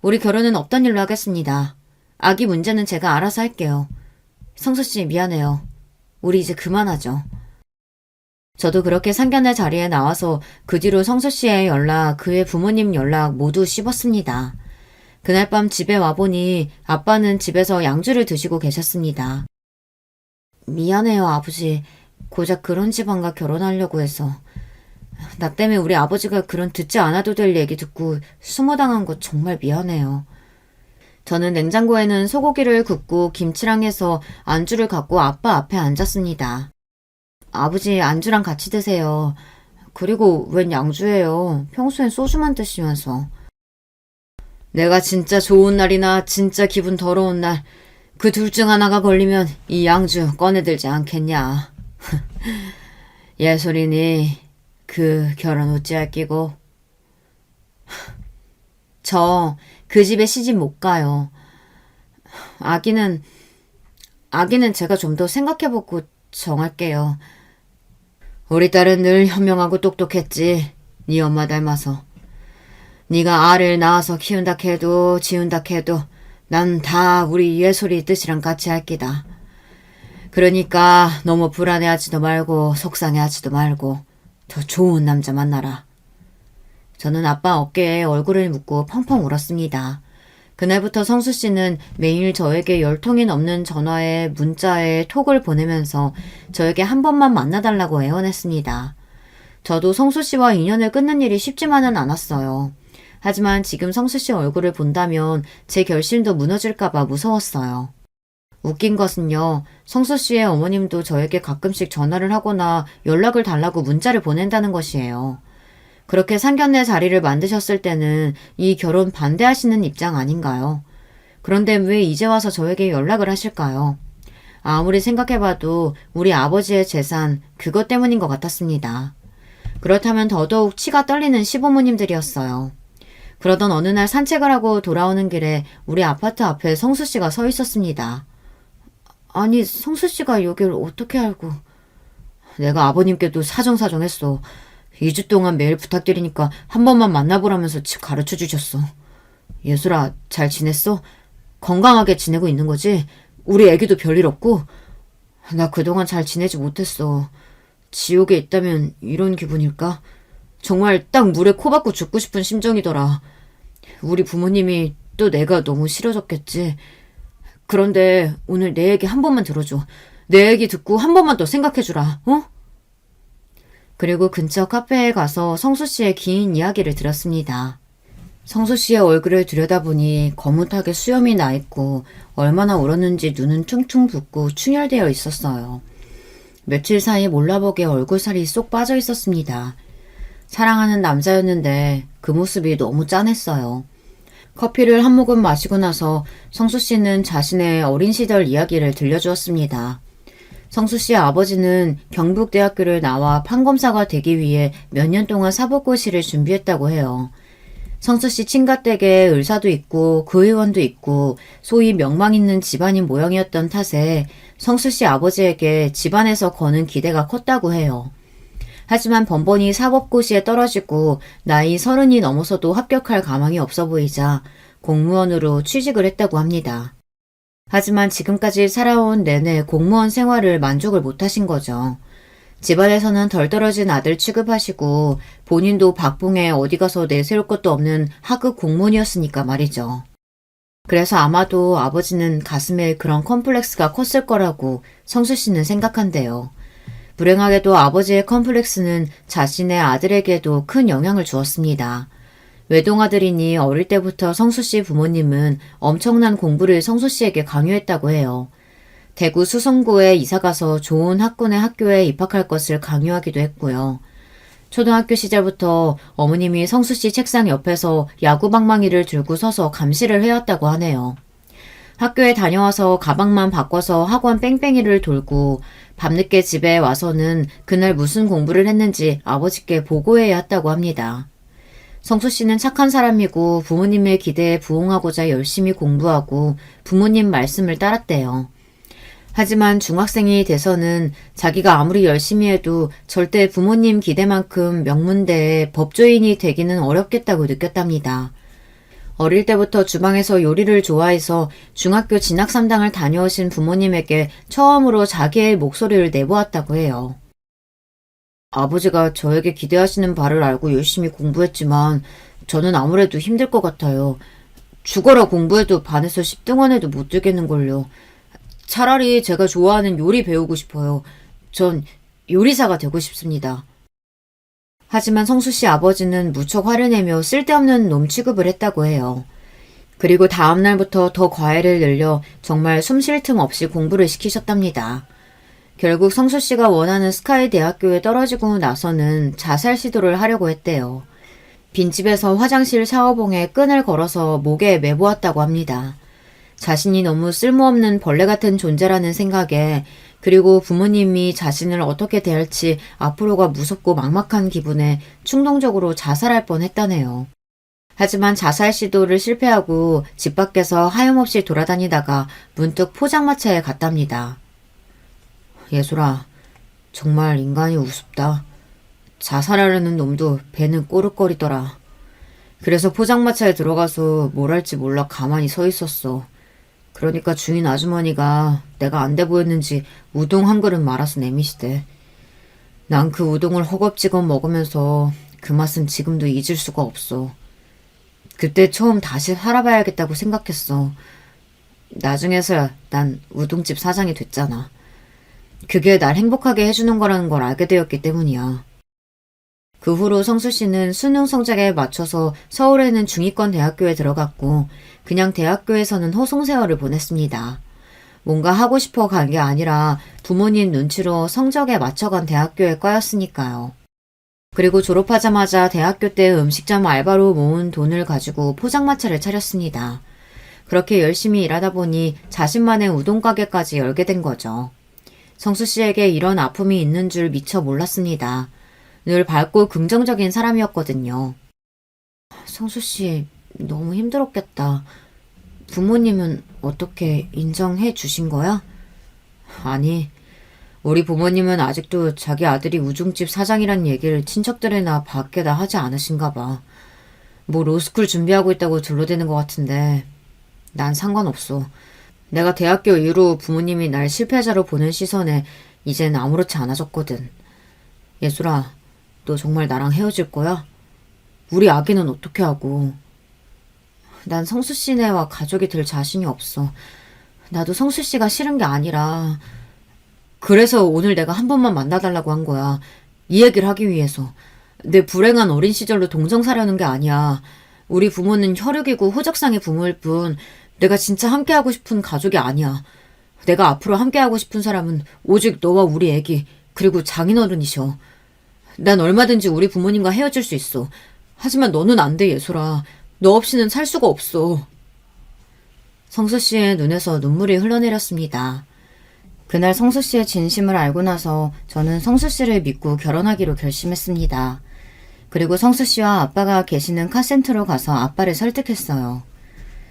우리 결혼은 없던 일로 하겠습니다. 아기 문제는 제가 알아서 할게요. 성수 씨 미안해요. 우리 이제 그만하죠. 저도 그렇게 상견례 자리에 나와서 그 뒤로 성수 씨의 연락, 그의 부모님 연락 모두 씹었습니다. 그날 밤 집에 와보니 아빠는 집에서 양주를 드시고 계셨습니다. 미안해요, 아버지. 고작 그런 집안과 결혼하려고 해서. 나 때문에 우리 아버지가 그런 듣지 않아도 될 얘기 듣고 수모당한 거 정말 미안해요. 저는 냉장고에는 소고기를 굽고 김치랑 해서 안주를 갖고 아빠 앞에 앉았습니다. 아버지 안주랑 같이 드세요. 그리고 웬 양주예요. 평소엔 소주만 드시면서. 내가 진짜 좋은 날이나 진짜 기분 더러운 날, 그 둘 중 하나가 걸리면 이 양주 꺼내들지 않겠냐. 예솔이니 그 결혼 어찌할 끼고. 저 그 집에 시집 못 가요. 아기는 제가 좀 더 생각해보고 정할게요. 우리 딸은 늘 현명하고 똑똑했지. 네 엄마 닮아서. 네가 알을 낳아서 키운다 해도 지운다 해도 난 다 우리 예솔이 뜻이랑 같이 할 끼다. 그러니까 너무 불안해하지도 말고 속상해하지도 말고 더 좋은 남자 만나라. 저는 아빠 어깨에 얼굴을 묻고 펑펑 울었습니다. 그날부터 성수 씨는 매일 저에게 10통이 넘는 전화에 문자에 톡을 보내면서 저에게 한 번만 만나달라고 애원했습니다. 저도 성수 씨와 인연을 끊는 일이 쉽지만은 않았어요. 하지만 지금 성수 씨 얼굴을 본다면 제 결심도 무너질까봐 무서웠어요. 웃긴 것은요, 성수 씨의 어머님도 저에게 가끔씩 전화를 하거나 연락을 달라고 문자를 보낸다는 것이에요. 그렇게 상견례 자리를 만드셨을 때는 이 결혼 반대하시는 입장 아닌가요? 그런데 왜 이제 와서 저에게 연락을 하실까요? 아무리 생각해봐도 우리 아버지의 재산, 그것 때문인 것 같았습니다. 그렇다면 더더욱 치가 떨리는 시부모님들이었어요. 그러던 어느 날 산책을 하고 돌아오는 길에 우리 아파트 앞에 성수 씨가 서 있었습니다. 아니, 성수 씨가 여길 어떻게 알고. 내가 아버님께도 사정사정했어. 2주 동안 매일 부탁드리니까 한 번만 만나보라면서 집 가르쳐 주셨어. 예술아, 잘 지냈어? 건강하게 지내고 있는 거지? 우리 애기도 별일 없고? 나 그동안 잘 지내지 못했어. 지옥에 있다면 이런 기분일까? 정말 딱 물에 코 박고 죽고 싶은 심정이더라. 우리 부모님이 또 내가 너무 싫어졌겠지. 그런데 오늘 내 얘기 한 번만 들어줘. 내 얘기 듣고 한 번만 더 생각해주라. 어? 그리고 근처 카페에 가서 성수 씨의 긴 이야기를 들었습니다. 성수 씨의 얼굴을 들여다보니 거뭇하게 수염이 나 있고 얼마나 울었는지 눈은 퉁퉁 붓고 충혈되어 있었어요. 며칠 사이 몰라보게 얼굴살이 쏙 빠져 있었습니다. 사랑하는 남자였는데 그 모습이 너무 짠했어요. 커피를 한 모금 마시고 나서 성수 씨는 자신의 어린 시절 이야기를 들려주었습니다. 성수 씨의 아버지는 경북대학교를 나와 판검사가 되기 위해 몇 년 동안 사법고시를 준비했다고 해요. 성수 씨 친가댁에 의사도 있고 구의원도 있고 소위 명망 있는 집안인 모양이었던 탓에 성수 씨 아버지에게 집안에서 거는 기대가 컸다고 해요. 하지만 번번이 사법고시에 떨어지고 나이 30이 넘어서도 합격할 가망이 없어 보이자 공무원으로 취직을 했다고 합니다. 하지만 지금까지 살아온 내내 공무원 생활을 만족을 못하신 거죠. 집안에서는 덜 떨어진 아들 취급하시고 본인도 박봉에 어디 가서 내세울 것도 없는 하급 공무원이었으니까 말이죠. 그래서 아마도 아버지는 가슴에 그런 컴플렉스가 컸을 거라고 성수 씨는 생각한대요. 불행하게도 아버지의 컴플렉스는 자신의 아들에게도 큰 영향을 주었습니다. 외동아들이니 어릴 때부터 성수 씨 부모님은 엄청난 공부를 성수 씨에게 강요했다고 해요. 대구 수성구에 이사가서 좋은 학군의 학교에 입학할 것을 강요하기도 했고요. 초등학교 시절부터 어머님이 성수 씨 책상 옆에서 야구방망이를 들고 서서 감시를 해왔다고 하네요. 학교에 다녀와서 가방만 바꿔서 학원 뺑뺑이를 돌고 밤늦게 집에 와서는 그날 무슨 공부를 했는지 아버지께 보고해야 했다고 합니다. 성수 씨는 착한 사람이고 부모님의 기대에 부응하고자 열심히 공부하고 부모님 말씀을 따랐대요. 하지만 중학생이 돼서는 자기가 아무리 열심히 해도 절대 부모님 기대만큼 명문대의 법조인이 되기는 어렵겠다고 느꼈답니다. 어릴 때부터 주방에서 요리를 좋아해서 중학교 진학삼당을 다녀오신 부모님에게 처음으로 자기의 목소리를 내보았다고 해요. 아버지가 저에게 기대하시는 바를 알고 열심히 공부했지만 저는 아무래도 힘들 것 같아요. 죽어라 공부해도 반에서 10등원에도 못 들겠는걸요. 차라리 제가 좋아하는 요리 배우고 싶어요. 전 요리사가 되고 싶습니다. 하지만 성수 씨 아버지는 무척 화를 내며 쓸데없는 놈 취급을 했다고 해요. 그리고 다음 날부터 더 과외를 늘려 정말 숨 쉴 틈 없이 공부를 시키셨답니다. 결국 성수 씨가 원하는 스카이 대학교에 떨어지고 나서는 자살 시도를 하려고 했대요. 빈집에서 화장실 샤워봉에 끈을 걸어서 목에 매보았다고 합니다. 자신이 너무 쓸모없는 벌레 같은 존재라는 생각에, 그리고 부모님이 자신을 어떻게 대할지 앞으로가 무섭고 막막한 기분에 충동적으로 자살할 뻔했다네요. 하지만 자살 시도를 실패하고 집 밖에서 하염없이 돌아다니다가 문득 포장마차에 갔답니다. 예솔아, 정말 인간이 우습다. 자살하려는 놈도 배는 꼬르거리더라. 그래서 포장마차에 들어가서 뭘 할지 몰라 가만히 서 있었어. 그러니까 주인 아주머니가 내가 안 돼 보였는지 우동 한 그릇 말아서 내미시대. 난 그 우동을 허겁지겁 먹으면서 그 맛은 지금도 잊을 수가 없어. 그때 처음 다시 살아봐야겠다고 생각했어. 나중에서야 난 우동집 사장이 됐잖아. 그게 날 행복하게 해주는 거라는 걸 알게 되었기 때문이야. 그 후로 성수 씨는 수능 성적에 맞춰서 서울에는 중위권 대학교에 들어갔고 그냥 대학교에서는 호송세월을 보냈습니다. 뭔가 하고 싶어 간 게 아니라 부모님 눈치로 성적에 맞춰간 대학교에 과였으니까요. 그리고 졸업하자마자 대학교 때 음식점 알바로 모은 돈을 가지고 포장마차를 차렸습니다. 그렇게 열심히 일하다 보니 자신만의 우동가게까지 열게 된 거죠. 성수 씨에게 이런 아픔이 있는 줄 미처 몰랐습니다. 늘 밝고 긍정적인 사람이었거든요. 성수 씨, 너무 힘들었겠다. 부모님은 어떻게 인정해 주신 거야? 아니, 우리 부모님은 아직도 자기 아들이 우중집 사장이란 얘기를 친척들이나 밖에다 하지 않으신가 봐. 뭐 로스쿨 준비하고 있다고 둘러대는 것 같은데 난 상관없어. 내가 대학교 이후로 부모님이 날 실패자로 보는 시선에 이젠 아무렇지 않아졌거든. 예술아, 너 정말 나랑 헤어질 거야? 우리 아기는 어떻게 하고? 난 성수 씨네와 가족이 될 자신이 없어. 나도 성수 씨가 싫은 게 아니라 그래서 오늘 내가 한 번만 만나달라고 한 거야. 이 얘기를 하기 위해서. 내 불행한 어린 시절로 동정사려는 게 아니야. 우리 부모는 혈육이고 호적상의 부모일 뿐 내가 진짜 함께하고 싶은 가족이 아니야. 내가 앞으로 함께하고 싶은 사람은 오직 너와 우리 애기 그리고 장인어른이셔. 난 얼마든지 우리 부모님과 헤어질 수 있어. 하지만 너는 안 돼, 예솔아. 너 없이는 살 수가 없어. 성수 씨의 눈에서 눈물이 흘러내렸습니다. 그날 성수 씨의 진심을 알고 나서 저는 성수 씨를 믿고 결혼하기로 결심했습니다. 그리고 성수 씨와 아빠가 계시는 카센터로 가서 아빠를 설득했어요.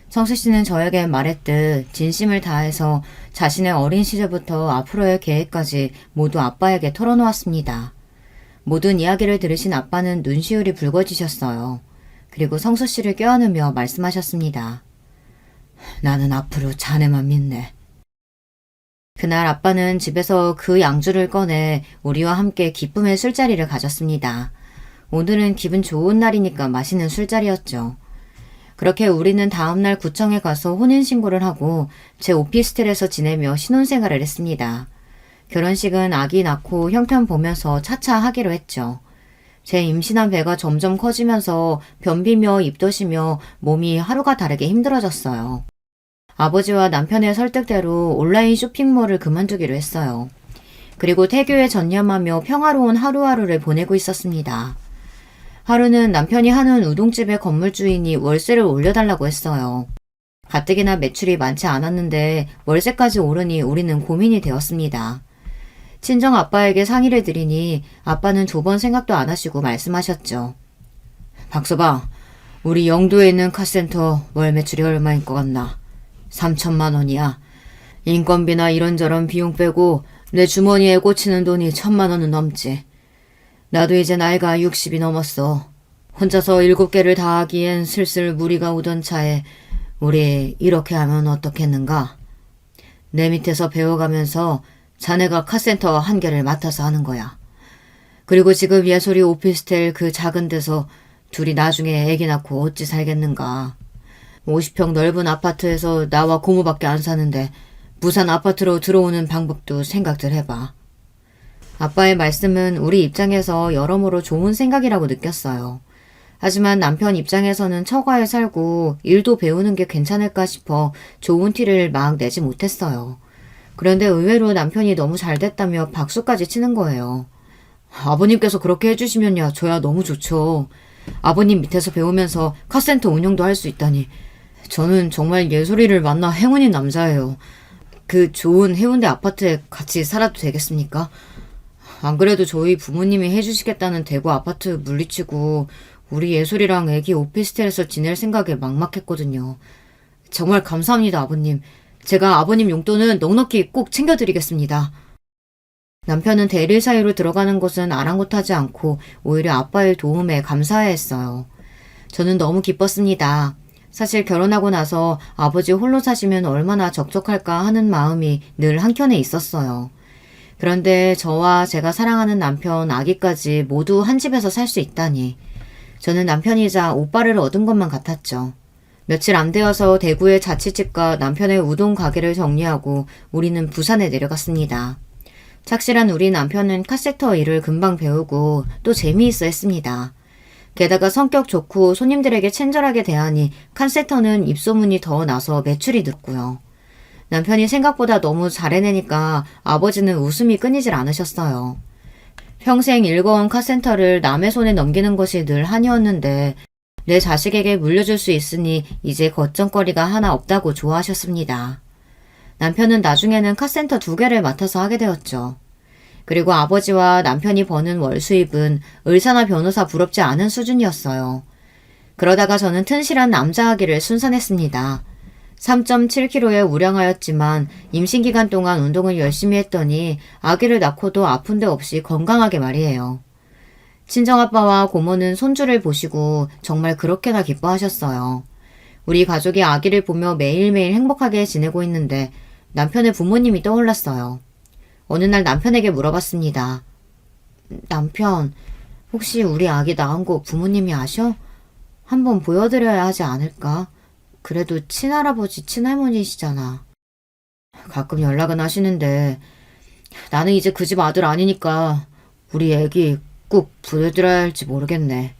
성수 씨는 저에게 말했듯 진심을 다해서 자신의 어린 시절부터 앞으로의 계획까지 모두 아빠에게 털어놓았습니다. 모든 이야기를 들으신 아빠는 눈시울이 붉어지셨어요. 그리고 성수 씨를 껴안으며 말씀하셨습니다. 나는 앞으로 자네만 믿네. 그날 아빠는 집에서 그 양주를 꺼내 우리와 함께 기쁨의 술자리를 가졌습니다. 오늘은 기분 좋은 날이니까 마시는 술자리였죠. 그렇게 우리는 다음날 구청에 가서 혼인신고를 하고 제 오피스텔에서 지내며 신혼생활을 했습니다. 결혼식은 아기 낳고 형편 보면서 차차 하기로 했죠. 제 임신한 배가 점점 커지면서 변비며 입덧이며 몸이 하루가 다르게 힘들어졌어요. 아버지와 남편의 설득대로 온라인 쇼핑몰을 그만두기로 했어요. 그리고 태교에 전념하며 평화로운 하루하루를 보내고 있었습니다. 하루는 남편이 하는 우동집의 건물주인이 월세를 올려달라고 했어요. 가뜩이나 매출이 많지 않았는데 월세까지 오르니 우리는 고민이 되었습니다. 친정 아빠에게 상의를 드리니 아빠는 두 번 생각도 안 하시고 말씀하셨죠. 박서방, 우리 영도에 있는 카센터 월 매출이 얼마인 것 같나? 3천만 원이야. 인건비나 이런저런 비용 빼고 내 주머니에 꽂히는 돈이 1,000만 원은 넘지. 나도 이제 나이가 60이 넘었어. 혼자서 7개를 다 하기엔 슬슬 무리가 오던 차에 우리 이렇게 하면 어떻겠는가? 내 밑에서 배워가면서 자네가 카센터 한 개를 맡아서 하는 거야. 그리고 지금 예솔이 오피스텔 그 작은 데서 둘이 나중에 애기 낳고 어찌 살겠는가. 50평 넓은 아파트에서 나와 고모밖에 안 사는데 부산 아파트로 들어오는 방법도 생각들 해봐. 아빠의 말씀은 우리 입장에서 여러모로 좋은 생각이라고 느꼈어요. 하지만 남편 입장에서는 처가에 살고 일도 배우는 게 괜찮을까 싶어 좋은 티를 막 내지 못했어요. 그런데 의외로 남편이 너무 잘 됐다며 박수까지 치는 거예요. 아버님께서 그렇게 해주시면야 저야 너무 좋죠. 아버님 밑에서 배우면서 카센터 운영도 할 수 있다니. 저는 정말 예솔이를 만나 행운인 남자예요. 그 좋은 해운대 아파트에 같이 살아도 되겠습니까? 안 그래도 저희 부모님이 해주시겠다는 대구 아파트 물리치고 우리 예솔이랑 애기 오피스텔에서 지낼 생각에 막막했거든요. 정말 감사합니다, 아버님. 제가 아버님 용돈은 넉넉히 꼭 챙겨드리겠습니다. 남편은 대릴 사이로 들어가는 것은 아랑곳하지 않고 오히려 아빠의 도움에 감사해했어요. 저는 너무 기뻤습니다. 사실 결혼하고 나서 아버지 홀로 사시면 얼마나 적적할까 하는 마음이 늘 한켠에 있었어요. 그런데 저와 제가 사랑하는 남편, 아기까지 모두 한 집에서 살 수 있다니. 저는 남편이자 오빠를 얻은 것만 같았죠. 며칠 안 되어서 대구의 자취집과 남편의 우동 가게를 정리하고 우리는 부산에 내려갔습니다. 착실한 우리 남편은 카세터 일을 금방 배우고 또 재미있어 했습니다. 게다가 성격 좋고 손님들에게 친절하게 대하니 카세터는 입소문이 더 나서 매출이 늘고요. 남편이 생각보다 너무 잘해내니까 아버지는 웃음이 끊이질 않으셨어요. 평생 일궈온 카센터를 남의 손에 넘기는 것이 늘 한이었는데 내 자식에게 물려줄 수 있으니 이제 걱정거리가 하나 없다고 좋아하셨습니다. 남편은 나중에는 카센터 2개를 맡아서 하게 되었죠. 그리고 아버지와 남편이 버는 월 수입은 의사나 변호사 부럽지 않은 수준이었어요. 그러다가 저는 튼실한 남자아기를 순산했습니다. 3.7kg에 우량하였지만 임신기간 동안 운동을 열심히 했더니 아기를 낳고도 아픈 데 없이 건강하게 말이에요. 친정아빠와 고모는 손주를 보시고 정말 그렇게나 기뻐하셨어요. 우리 가족이 아기를 보며 매일매일 행복하게 지내고 있는데 남편의 부모님이 떠올랐어요. 어느 날 남편에게 물어봤습니다. 남편, 혹시 우리 아기 낳은 거 부모님이 아셔? 한번 보여드려야 하지 않을까? 그래도 친할아버지, 친할머니시잖아. 가끔 연락은 하시는데 나는 이제 그 집 아들 아니니까 우리 애기 꼭 보여드려야 할지 모르겠네.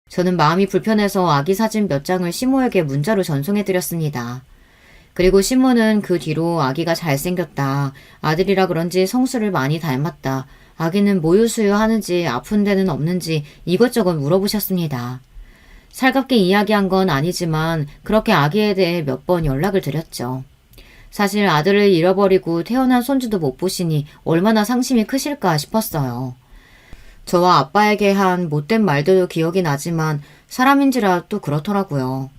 저는 마음이 불편해서 아기 사진 몇 장을 시모에게 문자로 전송해드렸습니다. 그리고 시모는 그 뒤로 아기가 잘생겼다. 아들이라 그런지 성수를 많이 닮았다. 아기는 모유수유 하는지 아픈 데는 없는지 이것저것 물어보셨습니다. 살갑게 이야기한 건 아니지만 그렇게 아기에 대해 몇 번 연락을 드렸죠. 사실 아들을 잃어버리고 태어난 손주도 못 보시니 얼마나 상심이 크실까 싶었어요. 저와 아빠에게 한 못된 말들도 기억이 나지만 사람인지라 또 그렇더라고요.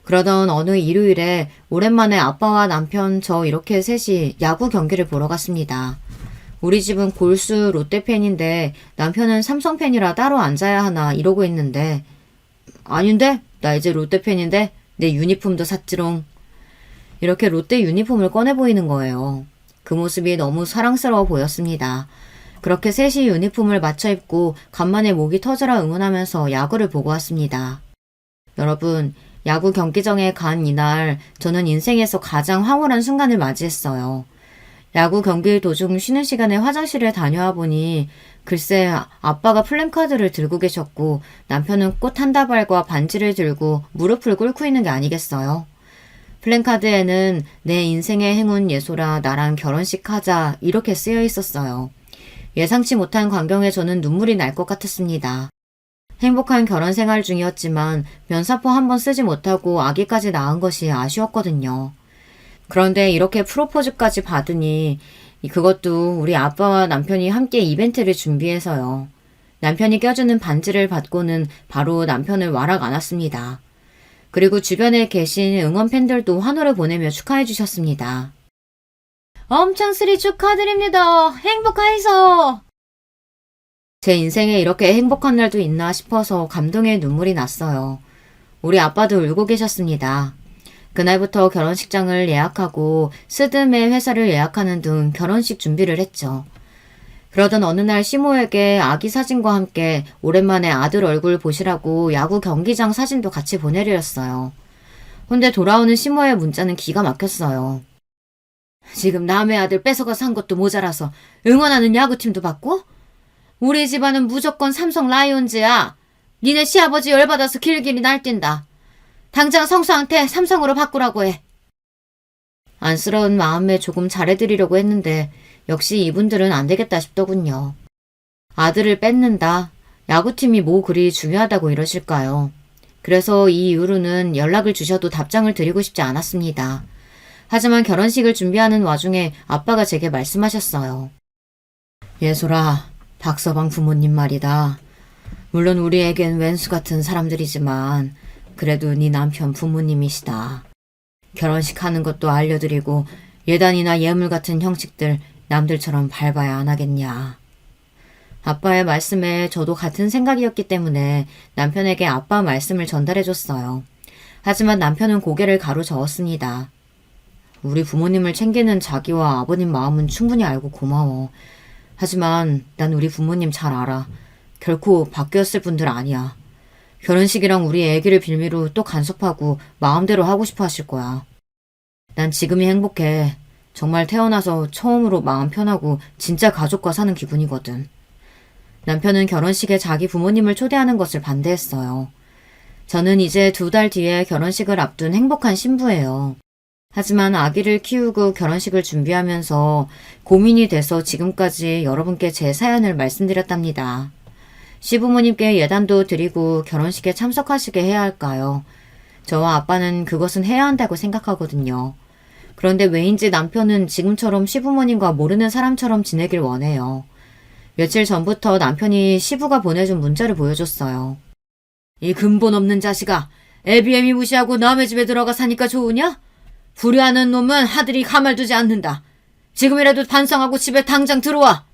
그러던 어느 일요일에 오랜만에 아빠와 남편 저 이렇게 셋이 야구 경기를 보러 갔습니다. 우리 집은 골수 롯데 팬인데 남편은 삼성 팬이라 따로 앉아야 하나 이러고 있는데 아닌데? 나 이제 롯데 팬인데 내 유니폼도 샀지롱. 이렇게 롯데 유니폼을 꺼내 보이는 거예요. 그 모습이 너무 사랑스러워 보였습니다. 그렇게 셋이 유니폼을 맞춰 입고 간만에 목이 터져라 응원하면서 야구를 보고 왔습니다. 여러분, 야구 경기장에 간 이날 저는 인생에서 가장 황홀한 순간을 맞이했어요. 야구 경기 도중 쉬는 시간에 화장실에 다녀와 보니 글쎄 아빠가 플랜카드를 들고 계셨고 남편은 꽃 한 다발과 반지를 들고 무릎을 꿇고 있는 게 아니겠어요. 플랜카드에는 내 인생의 행운 예솔아 나랑 결혼식 하자 이렇게 쓰여 있었어요. 예상치 못한 광경에 저는 눈물이 날 것 같았습니다. 행복한 결혼 생활 중이었지만 면사포 한 번 쓰지 못하고 아기까지 낳은 것이 아쉬웠거든요. 그런데 이렇게 프로포즈까지 받으니 그것도 우리 아빠와 남편이 함께 이벤트를 준비해서요. 남편이 껴주는 반지를 받고는 바로 남편을 와락 안았습니다. 그리고 주변에 계신 응원 팬들도 환호를 보내며 축하해 주셨습니다. 엄청 스리 축하드립니다. 행복하이소. 제 인생에 이렇게 행복한 날도 있나 싶어서 감동의 눈물이 났어요. 우리 아빠도 울고 계셨습니다. 그날부터 결혼식장을 예약하고 스드메 회사를 예약하는 등 결혼식 준비를 했죠. 그러던 어느 날 시모에게 아기 사진과 함께 오랜만에 아들 얼굴 보시라고 야구 경기장 사진도 같이 보내드렸어요. 근데 돌아오는 시모의 문자는 기가 막혔어요. 지금 남의 아들 뺏어가 산 것도 모자라서 응원하는 야구팀도 받고? 우리 집안은 무조건 삼성 라이온즈야. 니네 시아버지 열받아서 길길이 날뛴다. 당장 성수한테 삼성으로 바꾸라고 해. 안쓰러운 마음에 조금 잘해드리려고 했는데 역시 이분들은 안 되겠다 싶더군요. 아들을 뺏는다. 야구팀이 뭐 그리 중요하다고 이러실까요? 그래서 이 이후로는 연락을 주셔도 답장을 드리고 싶지 않았습니다. 하지만 결혼식을 준비하는 와중에 아빠가 제게 말씀하셨어요. 예솔아, 박서방 부모님 말이다. 물론 우리에겐 왼수 같은 사람들이지만 그래도 네 남편 부모님이시다. 결혼식 하는 것도 알려드리고 예단이나 예물 같은 형식들 남들처럼 밟아야 안 하겠냐. 아빠의 말씀에 저도 같은 생각이었기 때문에 남편에게 아빠 말씀을 전달해줬어요. 하지만 남편은 고개를 가로저었습니다. 우리 부모님을 챙기는 자기와 아버님 마음은 충분히 알고 고마워. 하지만 난 우리 부모님 잘 알아. 결코 바뀌었을 분들 아니야. 결혼식이랑 우리 애기를 빌미로 또 간섭하고 마음대로 하고 싶어 하실 거야. 난 지금이 행복해. 정말 태어나서 처음으로 마음 편하고 진짜 가족과 사는 기분이거든. 남편은 결혼식에 자기 부모님을 초대하는 것을 반대했어요. 저는 이제 2달 뒤에 결혼식을 앞둔 행복한 신부예요. 하지만 아기를 키우고 결혼식을 준비하면서 고민이 돼서 지금까지 여러분께 제 사연을 말씀드렸답니다. 시부모님께 예단도 드리고 결혼식에 참석하시게 해야 할까요? 저와 아빠는 그것은 해야 한다고 생각하거든요. 그런데 왜인지 남편은 지금처럼 시부모님과 모르는 사람처럼 지내길 원해요. 며칠 전부터 남편이 시부가 보내준 문자를 보여줬어요. 이 근본 없는 자식아, 애비애미 무시하고 남의 집에 들어가 사니까 좋으냐? 불효하는 놈은 하들이 가만두지 않는다. 지금이라도 반성하고 집에 당장 들어와.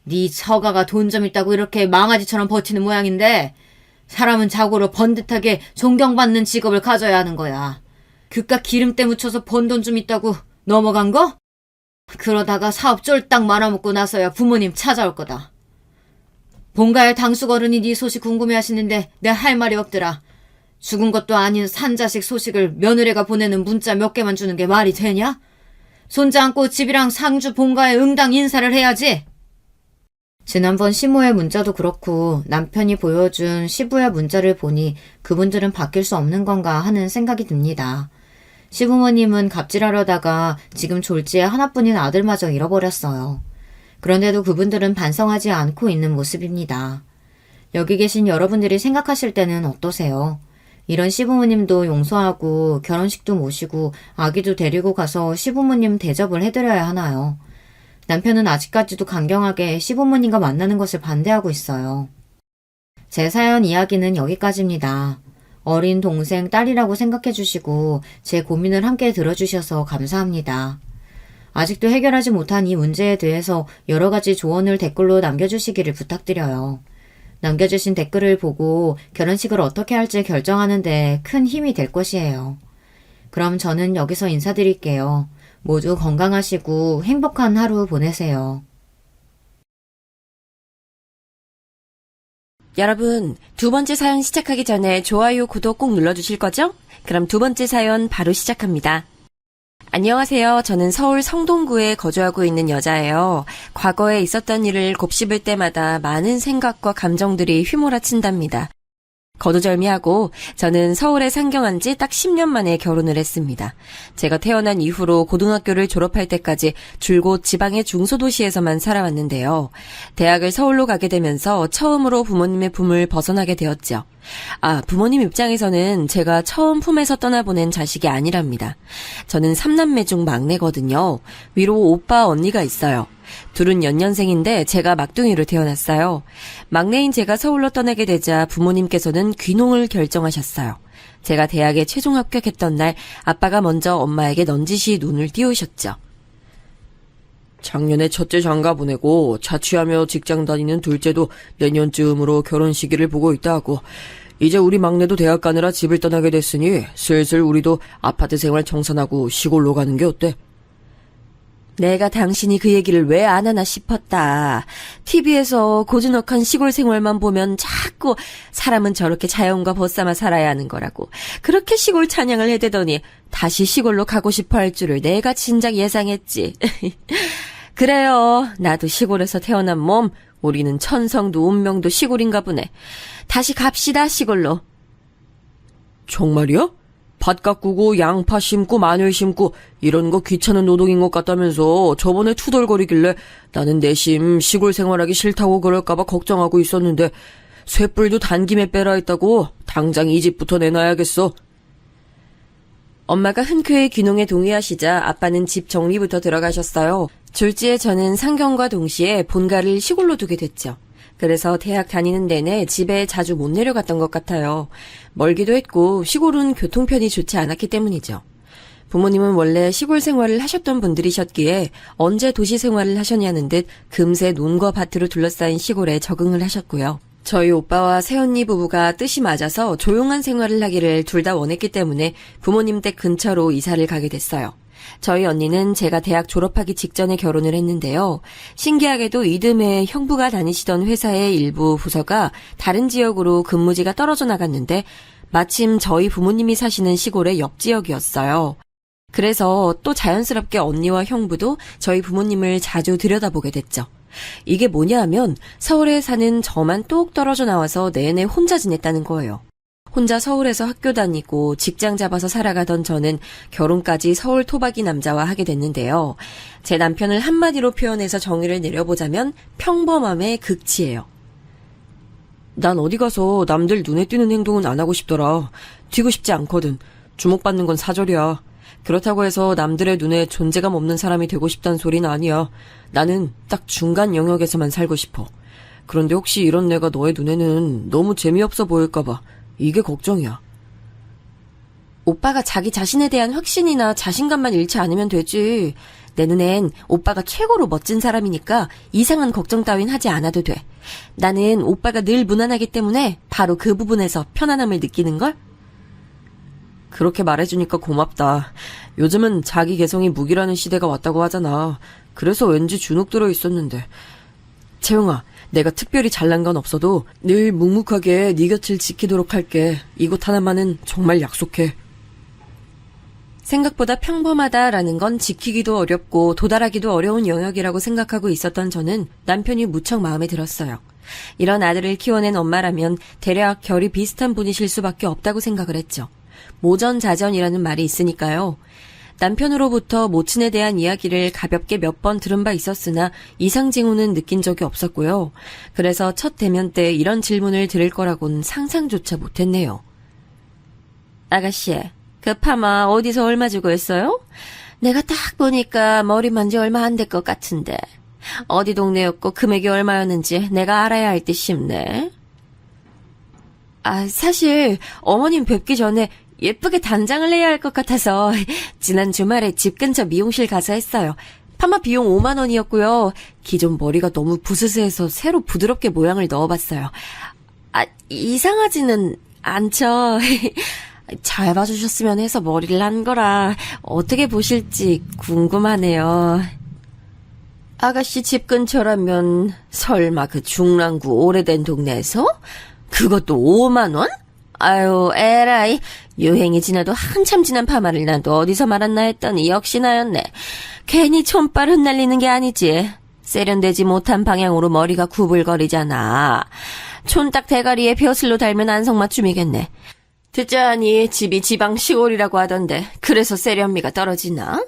네 처가가 돈 좀 있다고 이렇게 망아지처럼 버티는 모양인데 사람은 자고로 번듯하게 존경받는 직업을 가져야 하는 거야. 그깟 기름때 묻혀서 번 돈 좀 있다고 넘어간 거? 그러다가 사업 쫄딱 말아먹고 나서야 부모님 찾아올 거다. 본가의 당숙어른이 네 소식 궁금해하시는데 내 할 말이 없더라. 죽은 것도 아닌 산자식 소식을 며느리가 보내는 문자 몇 개만 주는 게 말이 되냐? 손자 안고 집이랑 상주 본가에 응당 인사를 해야지. 지난번 시모의 문자도 그렇고 남편이 보여준 시부의 문자를 보니 그분들은 바뀔 수 없는 건가 하는 생각이 듭니다. 시부모님은 갑질하려다가 지금 졸지에 하나뿐인 아들마저 잃어버렸어요. 그런데도 그분들은 반성하지 않고 있는 모습입니다. 여기 계신 여러분들이 생각하실 때는 어떠세요? 이런 시부모님도 용서하고 결혼식도 모시고 아기도 데리고 가서 시부모님 대접을 해드려야 하나요? 남편은 아직까지도 강경하게 시부모님과 만나는 것을 반대하고 있어요. 제 사연 이야기는 여기까지입니다. 어린 동생, 딸이라고 생각해 주시고 제 고민을 함께 들어주셔서 감사합니다. 아직도 해결하지 못한 이 문제에 대해서 여러 가지 조언을 댓글로 남겨주시기를 부탁드려요. 남겨주신 댓글을 보고 결혼식을 어떻게 할지 결정하는데 큰 힘이 될 것이에요. 그럼 저는 여기서 인사드릴게요. 모두 건강하시고 행복한 하루 보내세요. 여러분, 2번째 사연 시작하기 전에 좋아요, 구독 꼭 눌러주실 거죠? 그럼 2번째 사연 바로 시작합니다. 안녕하세요. 저는 서울 성동구에 거주하고 있는 여자예요. 과거에 있었던 일을 곱씹을 때마다 많은 생각과 감정들이 휘몰아친답니다. 거두절미하고 저는 서울에 상경한 지 딱 10년 만에 결혼을 했습니다. 제가 태어난 이후로 고등학교를 졸업할 때까지 줄곧 지방의 중소도시에서만 살아왔는데요. 대학을 서울로 가게 되면서 처음으로 부모님의 품을 벗어나게 되었죠. 부모님 입장에서는 제가 처음 품에서 떠나보낸 자식이 아니랍니다. 저는 3남매 중 막내거든요. 위로 오빠, 언니가 있어요. 둘은 연년생인데 제가 막둥이로 태어났어요. 막내인 제가 서울로 떠나게 되자 부모님께서는 귀농을 결정하셨어요. 제가 대학에 최종 합격했던 날 아빠가 먼저 엄마에게 넌지시 눈을 띄우셨죠. 작년에 첫째 장가 보내고 자취하며 직장 다니는 둘째도 내년쯤으로 결혼 시기를 보고 있다 하고 이제 우리 막내도 대학 가느라 집을 떠나게 됐으니 슬슬 우리도 아파트 생활 청산하고 시골로 가는 게 어때? 내가 당신이 그 얘기를 왜 안 하나 싶었다. TV에서 고즈넉한 시골 생활만 보면 자꾸 사람은 저렇게 자연과 벗삼아 살아야 하는 거라고. 그렇게 시골 찬양을 해대더니 다시 시골로 가고 싶어 할 줄을 내가 진작 예상했지. 그래요. 나도 시골에서 태어난 몸. 우리는 천성도 운명도 시골인가 보네. 다시 갑시다, 시골로. 정말이야? 밭 가꾸고 양파 심고 마늘 심고 이런 거 귀찮은 노동인 것 같다면서 저번에 투덜거리길래 나는 내심 시골 생활하기 싫다고 그럴까봐 걱정하고 있었는데 쇳불도 단김에 빼라 했다고 당장 이 집부터 내놔야겠어. 엄마가 흔쾌히 귀농에 동의하시자 아빠는 집 정리부터 들어가셨어요. 졸지에 저는 상경과 동시에 본가를 시골로 두게 됐죠. 그래서 대학 다니는 내내 집에 자주 못 내려갔던 것 같아요. 멀기도 했고 시골은 교통편이 좋지 않았기 때문이죠. 부모님은 원래 시골 생활을 하셨던 분들이셨기에 언제 도시 생활을 하셨냐는 듯 금세 논과 밭으로 둘러싸인 시골에 적응을 하셨고요. 저희 오빠와 새언니 부부가 뜻이 맞아서 조용한 생활을 하기를 둘 다 원했기 때문에 부모님 댁 근처로 이사를 가게 됐어요. 저희 언니는 제가 대학 졸업하기 직전에 결혼을 했는데요. 신기하게도 이듬해 형부가 다니시던 회사의 일부 부서가 다른 지역으로 근무지가 떨어져 나갔는데 마침 저희 부모님이 사시는 시골의 옆 지역이었어요. 그래서 또 자연스럽게 언니와 형부도 저희 부모님을 자주 들여다보게 됐죠. 이게 뭐냐 하면 서울에 사는 저만 뚝 떨어져 나와서 내내 혼자 지냈다는 거예요. 혼자 서울에서 학교 다니고 직장 잡아서 살아가던 저는 결혼까지 서울 토박이 남자와 하게 됐는데요. 제 남편을 한마디로 표현해서 정의를 내려보자면 평범함의 극치예요. 난 어디 가서 남들 눈에 띄는 행동은 안 하고 싶더라. 튀고 싶지 않거든. 주목받는 건 사절이야. 그렇다고 해서 남들의 눈에 존재감 없는 사람이 되고 싶다는 소리는 아니야. 나는 딱 중간 영역에서만 살고 싶어. 그런데 혹시 이런 내가 너의 눈에는 너무 재미없어 보일까봐 이게 걱정이야. 오빠가 자기 자신에 대한 확신이나 자신감만 잃지 않으면 되지. 내 눈엔 오빠가 최고로 멋진 사람이니까 이상한 걱정 따윈 하지 않아도 돼. 나는 오빠가 늘 무난하기 때문에 바로 그 부분에서 편안함을 느끼는걸? 그렇게 말해주니까 고맙다. 요즘은 자기 개성이 무기라는 시대가 왔다고 하잖아. 그래서 왠지 주눅 들어 있었는데. 채영아, 내가 특별히 잘난 건 없어도 늘 묵묵하게 네 곁을 지키도록 할게. 이것 하나만은 정말 약속해. 생각보다 평범하다라는 건 지키기도 어렵고 도달하기도 어려운 영역이라고 생각하고 있었던 저는 남편이 무척 마음에 들었어요. 이런 아들을 키워낸 엄마라면 대략 결이 비슷한 분이실 수밖에 없다고 생각을 했죠. 모전자전이라는 말이 있으니까요. 남편으로부터 모친에 대한 이야기를 가볍게 몇 번 들은 바 있었으나 이상 징후는 느낀 적이 없었고요. 그래서 첫 대면 때 이런 질문을 들을 거라고는 상상조차 못했네요. 아가씨, 그 파마 어디서 얼마 주고 했어요? 내가 딱 보니까 머리 만지 얼마 안 될 것 같은데. 어디 동네였고 금액이 얼마였는지 내가 알아야 할 듯 싶네. 사실 어머님 뵙기 전에 예쁘게 단장을 해야 할 것 같아서 지난 주말에 집 근처 미용실 가서 했어요. 파마 비용 5만 원이었고요. 기존 머리가 너무 부스스해서 새로 부드럽게 모양을 넣어봤어요. 이상하지는 않죠. 잘 봐주셨으면 해서 머리를 한 거라 어떻게 보실지 궁금하네요. 아가씨 집 근처라면 설마 그 중랑구 오래된 동네에서? 그것도 5만 원? 아유, 에라이. 유행이 지나도 한참 지난 파마를 나도 어디서 말았나 했더니 역시 나였네. 괜히 촌발 흩날리는 게 아니지. 세련되지 못한 방향으로 머리가 구불거리잖아. 촌딱 대가리에 벼슬로 달면 안성맞춤이겠네. 듣자하니 집이 지방 시골이라고 하던데 그래서 세련미가 떨어지나?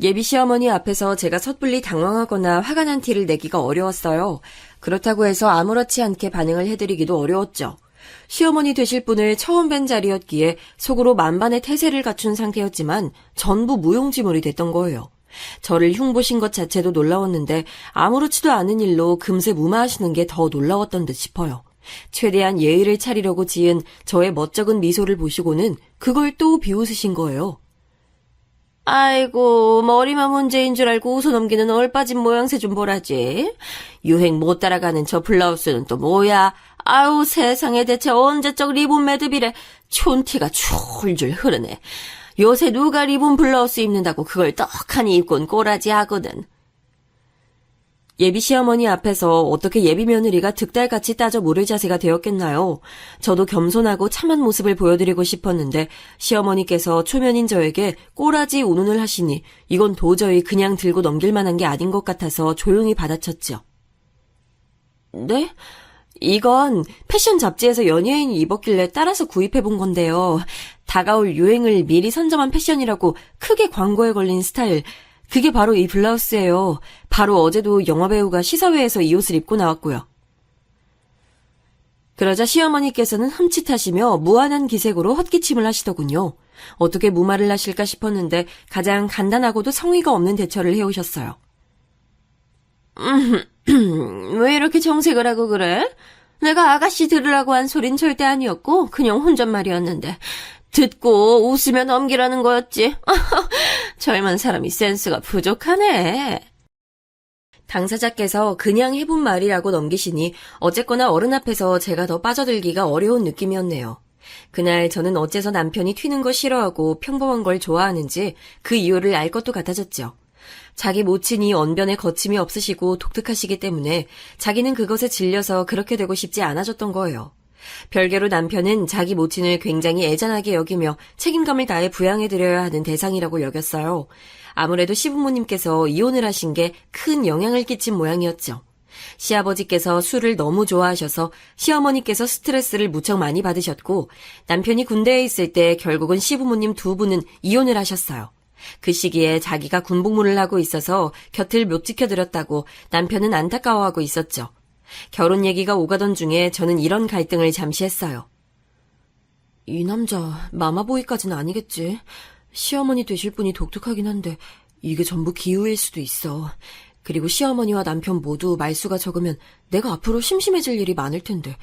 예비 시어머니 앞에서 제가 섣불리 당황하거나 화가 난 티를 내기가 어려웠어요. 그렇다고 해서 아무렇지 않게 반응을 해드리기도 어려웠죠. 시어머니 되실 분을 처음 뵌 자리였기에 속으로 만반의 태세를 갖춘 상태였지만 전부 무용지물이 됐던 거예요. 저를 흉보신 것 자체도 놀라웠는데 아무렇지도 않은 일로 금세 무마하시는 게 더 놀라웠던 듯 싶어요. 최대한 예의를 차리려고 지은 저의 멋쩍은 미소를 보시고는 그걸 또 비웃으신 거예요. 아이고, 머리만 문제인 줄 알고 웃어넘기는 얼빠진 모양새 좀 보라지. 유행 못 따라가는 저 블라우스는 또 뭐야. 아우, 세상에 대체 언제적 리본 매듭이래. 촌티가 줄줄 흐르네. 요새 누가 리본 블라우스 입는다고 그걸 떡하니 입곤 꼬라지 하거든. 예비 시어머니 앞에서 어떻게 예비 며느리가 득달같이 따져 물을 자세가 되었겠나요? 저도 겸손하고 참한 모습을 보여드리고 싶었는데 시어머니께서 초면인 저에게 꼬라지 운운을 하시니 이건 도저히 그냥 들고 넘길 만한 게 아닌 것 같아서 조용히 받아쳤죠. 네? 이건 패션 잡지에서 연예인이 입었길래 따라서 구입해본 건데요. 다가올 유행을 미리 선점한 패션이라고 크게 광고에 걸린 스타일, 그게 바로 이 블라우스예요. 바로 어제도 영화배우가 시사회에서 이 옷을 입고 나왔고요. 그러자 시어머니께서는 흠칫하시며 무한한 기색으로 헛기침을 하시더군요. 어떻게 무말을 하실까 싶었는데 가장 간단하고도 성의가 없는 대처를 해오셨어요. 왜 이렇게 정색을 하고 그래? 내가 아가씨 들으라고 한 소린 절대 아니었고 그냥 혼잣말이었는데 듣고 웃으며 넘기라는 거였지. 젊은 사람이 센스가 부족하네. 당사자께서 그냥 해본 말이라고 넘기시니 어쨌거나 어른 앞에서 제가 더 빠져들기가 어려운 느낌이었네요. 그날 저는 어째서 남편이 튀는 거 싫어하고 평범한 걸 좋아하는지 그 이유를 알 것도 같아졌죠. 자기 모친이 언변에 거침이 없으시고 독특하시기 때문에 자기는 그것에 질려서 그렇게 되고 싶지 않아졌던 거예요. 별개로 남편은 자기 모친을 굉장히 애잔하게 여기며 책임감을 다해 부양해드려야 하는 대상이라고 여겼어요. 아무래도 시부모님께서 이혼을 하신 게 큰 영향을 끼친 모양이었죠. 시아버지께서 술을 너무 좋아하셔서 시어머니께서 스트레스를 무척 많이 받으셨고 남편이 군대에 있을 때 결국은 시부모님 두 분은 이혼을 하셨어요. 그 시기에 자기가 군복무를 하고 있어서 곁을 못 지켜드렸다고 남편은 안타까워하고 있었죠. 결혼 얘기가 오가던 중에 저는 이런 갈등을 잠시 했어요. 이 남자 마마보이까지는 아니겠지. 시어머니 되실 분이 독특하긴 한데 이게 전부 기우일 수도 있어. 그리고 시어머니와 남편 모두 말수가 적으면 내가 앞으로 심심해질 일이 많을 텐데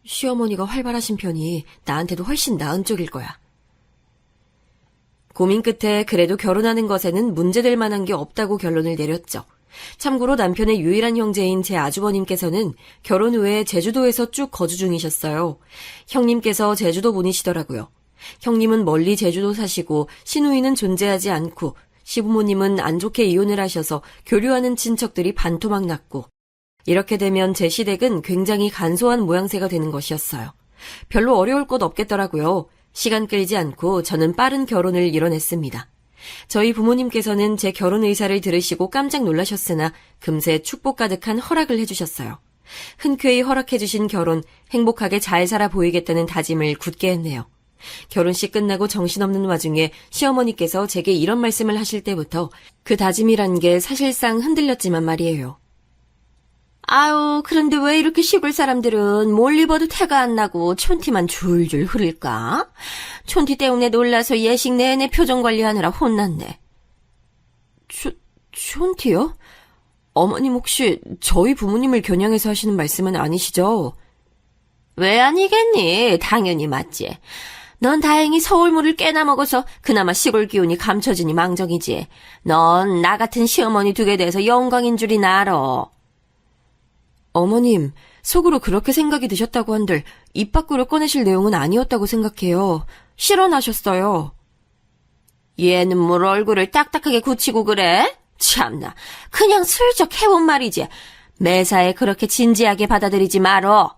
시어머니가 활발하신 편이 나한테도 훨씬 나은 쪽일 거야. 고민 끝에 그래도 결혼하는 것에는 문제될 만한 게 없다고 결론을 내렸죠. 참고로 남편의 유일한 형제인 제 아주버님께서는 결혼 후에 제주도에서 쭉 거주 중이셨어요. 형님께서 제주도 분이시더라고요. 형님은 멀리 제주도 사시고 시누이는 존재하지 않고 시부모님은 안 좋게 이혼을 하셔서 교류하는 친척들이 반토막 났고 이렇게 되면 제 시댁은 굉장히 간소한 모양새가 되는 것이었어요. 별로 어려울 것 없겠더라고요. 시간 끌지 않고 저는 빠른 결혼을 이뤄냈습니다. 저희 부모님께서는 제 결혼 의사를 들으시고 깜짝 놀라셨으나 금세 축복 가득한 허락을 해주셨어요. 흔쾌히 허락해주신 결혼, 행복하게 잘 살아 보이겠다는 다짐을 굳게 했네요. 결혼식 끝나고 정신없는 와중에 시어머니께서 제게 이런 말씀을 하실 때부터 그 다짐이란 게 사실상 흔들렸지만 말이에요. 아유, 그런데 왜 이렇게 시골 사람들은 뭘 입어도 태가 안 나고 촌티만 줄줄 흐를까? 촌티 때문에 놀라서 예식 내내 표정 관리하느라 혼났네. 촌티요? 어머님 혹시 저희 부모님을 겨냥해서 하시는 말씀은 아니시죠? 왜 아니겠니? 당연히 맞지. 넌 다행히 서울물을 꽤나 먹어서 그나마 시골 기운이 감춰지니 망정이지. 넌 나 같은 시어머니 두게 돼서 영광인 줄이나 알아. 어머님, 속으로 그렇게 생각이 드셨다고 한들 입 밖으로 꺼내실 내용은 아니었다고 생각해요. 실언하셨어요. 얘는 뭘 얼굴을 딱딱하게 굳히고 그래? 참나, 그냥 슬쩍 해본 말이지. 매사에 그렇게 진지하게 받아들이지 말어.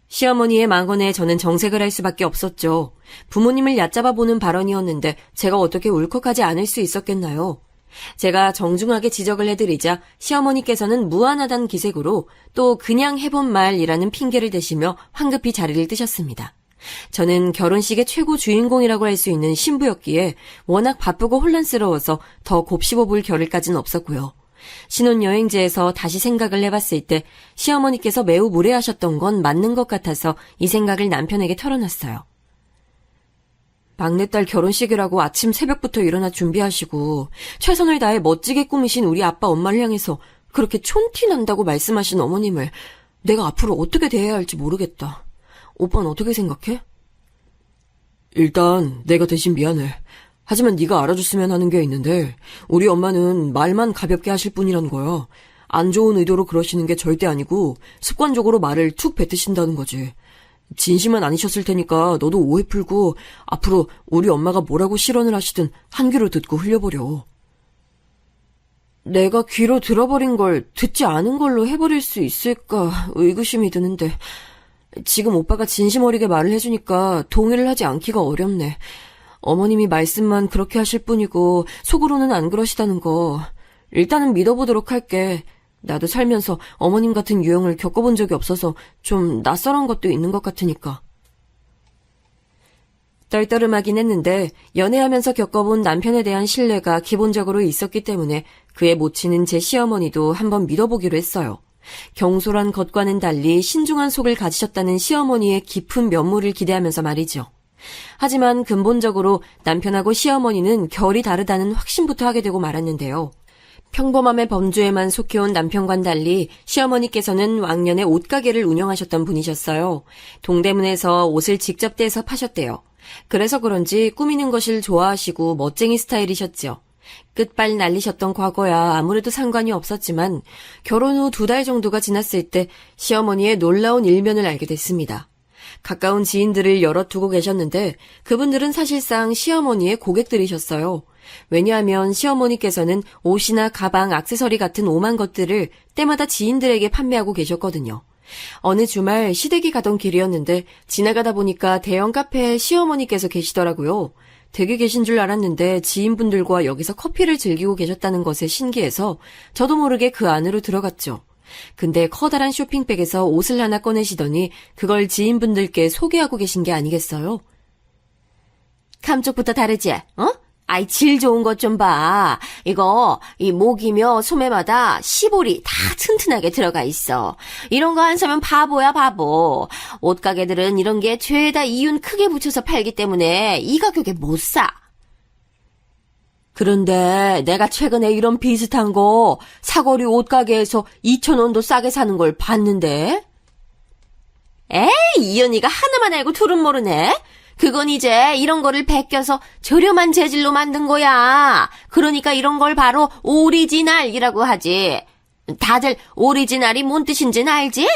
시어머니의 망언에 저는 정색을 할 수밖에 없었죠. 부모님을 얕잡아 보는 발언이었는데 제가 어떻게 울컥하지 않을 수 있었겠나요? 제가 정중하게 지적을 해드리자 시어머니께서는 무안하단 기색으로 또 그냥 해본 말이라는 핑계를 대시며 황급히 자리를 뜨셨습니다. 저는 결혼식의 최고 주인공이라고 할 수 있는 신부였기에 워낙 바쁘고 혼란스러워서 더 곱씹어볼 겨를까지는 없었고요. 신혼여행지에서 다시 생각을 해봤을 때 시어머니께서 매우 무례하셨던 건 맞는 것 같아서 이 생각을 남편에게 털어놨어요. 막내딸 결혼식이라고 아침 새벽부터 일어나 준비하시고 최선을 다해 멋지게 꾸미신 우리 아빠 엄마를 향해서 그렇게 촌티 난다고 말씀하신 어머님을 내가 앞으로 어떻게 대해야 할지 모르겠다. 오빠는 어떻게 생각해? 일단 내가 대신 미안해. 하지만 네가 알아줬으면 하는 게 있는데 우리 엄마는 말만 가볍게 하실 뿐이란 거야. 안 좋은 의도로 그러시는 게 절대 아니고 습관적으로 말을 툭 뱉으신다는 거지. 진심은 아니셨을 테니까 너도 오해 풀고 앞으로 우리 엄마가 뭐라고 실언을 하시든 한 귀로 듣고 흘려버려. 내가 귀로 들어버린 걸 듣지 않은 걸로 해버릴 수 있을까 의구심이 드는데 지금 오빠가 진심 어리게 말을 해주니까 동의를 하지 않기가 어렵네. 어머님이 말씀만 그렇게 하실 뿐이고 속으로는 안 그러시다는 거 일단은 믿어보도록 할게. 나도 살면서 어머님 같은 유형을 겪어본 적이 없어서 좀 낯설은 것도 있는 것 같으니까. 떨떠름하긴 했는데 연애하면서 겪어본 남편에 대한 신뢰가 기본적으로 있었기 때문에 그에 모치는 제 시어머니도 한번 믿어보기로 했어요. 경솔한 것과는 달리 신중한 속을 가지셨다는 시어머니의 깊은 면모를 기대하면서 말이죠. 하지만 근본적으로 남편하고 시어머니는 결이 다르다는 확신부터 하게 되고 말았는데요. 평범함의 범주에만 속해온 남편과는 달리 시어머니께서는 왕년에 옷가게를 운영하셨던 분이셨어요. 동대문에서 옷을 직접 떼서 파셨대요. 그래서 그런지 꾸미는 것을 좋아하시고 멋쟁이 스타일이셨죠. 끝발 날리셨던 과거야 아무래도 상관이 없었지만 결혼 후 2달 정도가 지났을 때 시어머니의 놀라운 일면을 알게 됐습니다. 가까운 지인들을 여러 두고 계셨는데 그분들은 사실상 시어머니의 고객들이셨어요. 왜냐하면 시어머니께서는 옷이나 가방, 액세서리 같은 오만 것들을 때마다 지인들에게 판매하고 계셨거든요. 어느 주말 시댁이 가던 길이었는데 지나가다 보니까 대형 카페에 시어머니께서 계시더라고요. 댁에 계신 줄 알았는데 지인분들과 여기서 커피를 즐기고 계셨다는 것에 신기해서 저도 모르게 그 안으로 들어갔죠. 근데 커다란 쇼핑백에서 옷을 하나 꺼내시더니 그걸 지인분들께 소개하고 계신 게 아니겠어요? 감쪽부터 다르지? 어? 아이 질 좋은 것 좀 봐. 이거 이 목이며 소매마다 시볼이 다 튼튼하게 들어가 있어. 이런 거 안 사면 바보야 바보. 옷가게들은 이런 게 죄다 이윤 크게 붙여서 팔기 때문에 이 가격에 못 사. 그런데 내가 최근에 이런 비슷한 거 사거리 옷가게에서 2,000원도 싸게 사는 걸 봤는데. 에이, 이 언니가 하나만 알고 둘은 모르네. 그건 이제 이런 거를 베껴서 저렴한 재질로 만든 거야. 그러니까 이런 걸 바로 오리지널이라고 하지. 다들 오리지널이 뭔 뜻인지는 알지?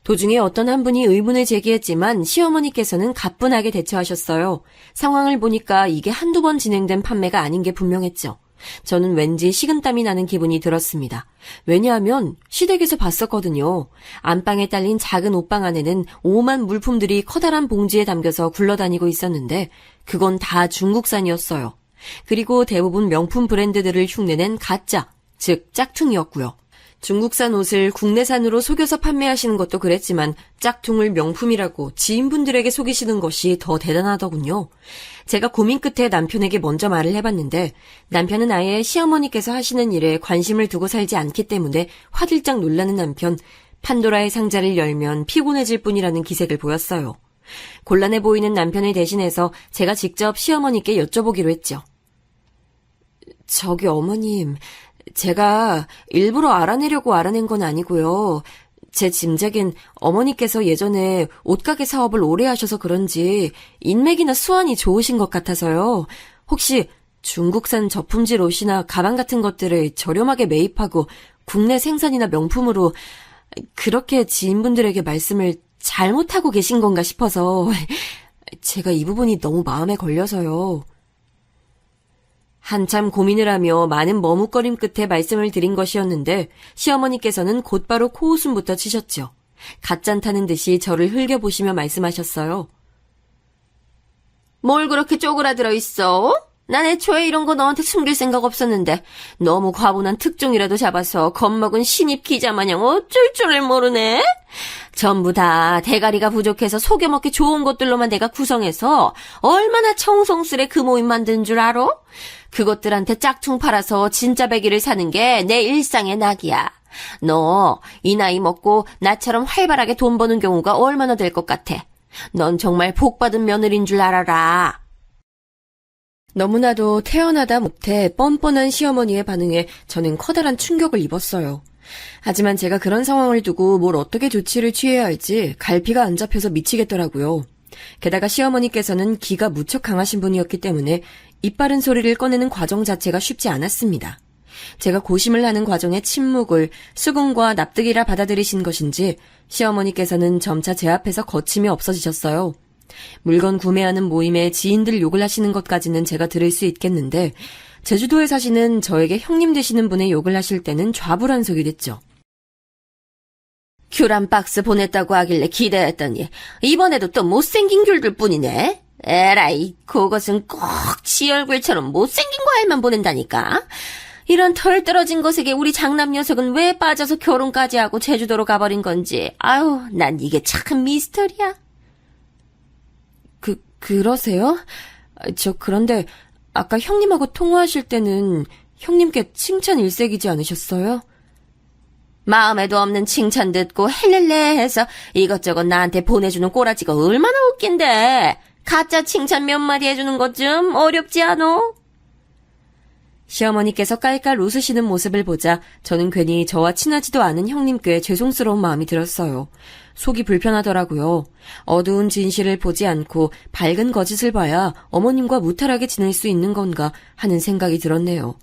도중에 어떤 한 분이 의문을 제기했지만 시어머니께서는 가뿐하게 대처하셨어요. 상황을 보니까 이게 한두 번 진행된 판매가 아닌 게 분명했죠. 저는 왠지 식은땀이 나는 기분이 들었습니다. 왜냐하면 시댁에서 봤었거든요. 안방에 딸린 작은 옷방 안에는 오만 물품들이 커다란 봉지에 담겨서 굴러다니고 있었는데 그건 다 중국산이었어요. 그리고 대부분 명품 브랜드들을 흉내낸 가짜, 즉 짝퉁이었고요. 중국산 옷을 국내산으로 속여서 판매하시는 것도 그랬지만 짝퉁을 명품이라고 지인분들에게 속이시는 것이 더 대단하더군요. 제가 고민 끝에 남편에게 먼저 말을 해봤는데 남편은 아예 시어머니께서 하시는 일에 관심을 두고 살지 않기 때문에 화들짝 놀라는 남편, 판도라의 상자를 열면 피곤해질 뿐이라는 기색을 보였어요. 곤란해 보이는 남편을 대신해서 제가 직접 시어머니께 여쭤보기로 했죠. 저기 어머님, 제가 일부러 알아내려고 알아낸 건 아니고요. 제 짐작엔 어머니께서 예전에 옷가게 사업을 오래 하셔서 그런지 인맥이나 수완이 좋으신 것 같아서요. 혹시 중국산 저품질 옷이나 가방 같은 것들을 저렴하게 매입하고 국내 생산이나 명품으로 그렇게 지인분들에게 말씀을 잘못하고 계신 건가 싶어서 제가 이 부분이 너무 마음에 걸려서요. 한참 고민을 하며 많은 머뭇거림 끝에 말씀을 드린 것이었는데 시어머니께서는 곧바로 코웃음부터 치셨죠. 갓잔타는 듯이 저를 흘겨보시며 말씀하셨어요. 뭘 그렇게 쪼그라들어 있어? 난 애초에 이런 거 너한테 숨길 생각 없었는데 너무 과분한 특종이라도 잡아서 겁먹은 신입 기자 마냥 어쩔 줄을 모르네? 전부 다 대가리가 부족해서 속여먹기 좋은 것들로만 내가 구성해서 얼마나 청송스레 그 모임 만든 줄 알아? 그것들한테 짝퉁 팔아서 진짜 배기를 사는 게 내 일상의 낙이야. 너 이 나이 먹고 나처럼 활발하게 돈 버는 경우가 얼마나 될 것 같아? 넌 정말 복받은 며느리인 줄 알아라. 너무나도 태어나다 못해 뻔뻔한 시어머니의 반응에 저는 커다란 충격을 입었어요. 하지만 제가 그런 상황을 두고 뭘 어떻게 조치를 취해야 할지 갈피가 안 잡혀서 미치겠더라고요. 게다가 시어머니께서는 기가 무척 강하신 분이었기 때문에 입 바른 소리를 꺼내는 과정 자체가 쉽지 않았습니다. 제가 고심을 하는 과정에 침묵을 수긍과 납득이라 받아들이신 것인지 시어머니께서는 점차 제 앞에서 거침이 없어지셨어요. 물건 구매하는 모임에 지인들 욕을 하시는 것까지는 제가 들을 수 있겠는데 제주도에 사시는 저에게 형님 되시는 분의 욕을 하실 때는 좌불안석이 됐죠. 귤 한 박스 보냈다고 하길래 기대했더니 이번에도 또 못생긴 귤들 뿐이네. 에라이, 그것은 꼭 지 얼굴처럼 못생긴 과일만 보낸다니까. 이런 털 떨어진 것에게 우리 장남 녀석은 왜 빠져서 결혼까지 하고 제주도로 가버린 건지. 아유, 난 이게 참 미스터리야. 그러세요? 저 그런데 아까 형님하고 통화하실 때는 형님께 칭찬 일색이지 않으셨어요? 마음에도 없는 칭찬 듣고 헬렐레 해서 이것저것 나한테 보내주는 꼬라지가 얼마나 웃긴데. 가짜 칭찬 몇 마디 해주는 것 좀 어렵지 않어? 시어머니께서 깔깔 웃으시는 모습을 보자 저는 괜히 저와 친하지도 않은 형님께 죄송스러운 마음이 들었어요. 속이 불편하더라고요. 어두운 진실을 보지 않고 밝은 거짓을 봐야 어머님과 무탈하게 지낼 수 있는 건가 하는 생각이 들었네요.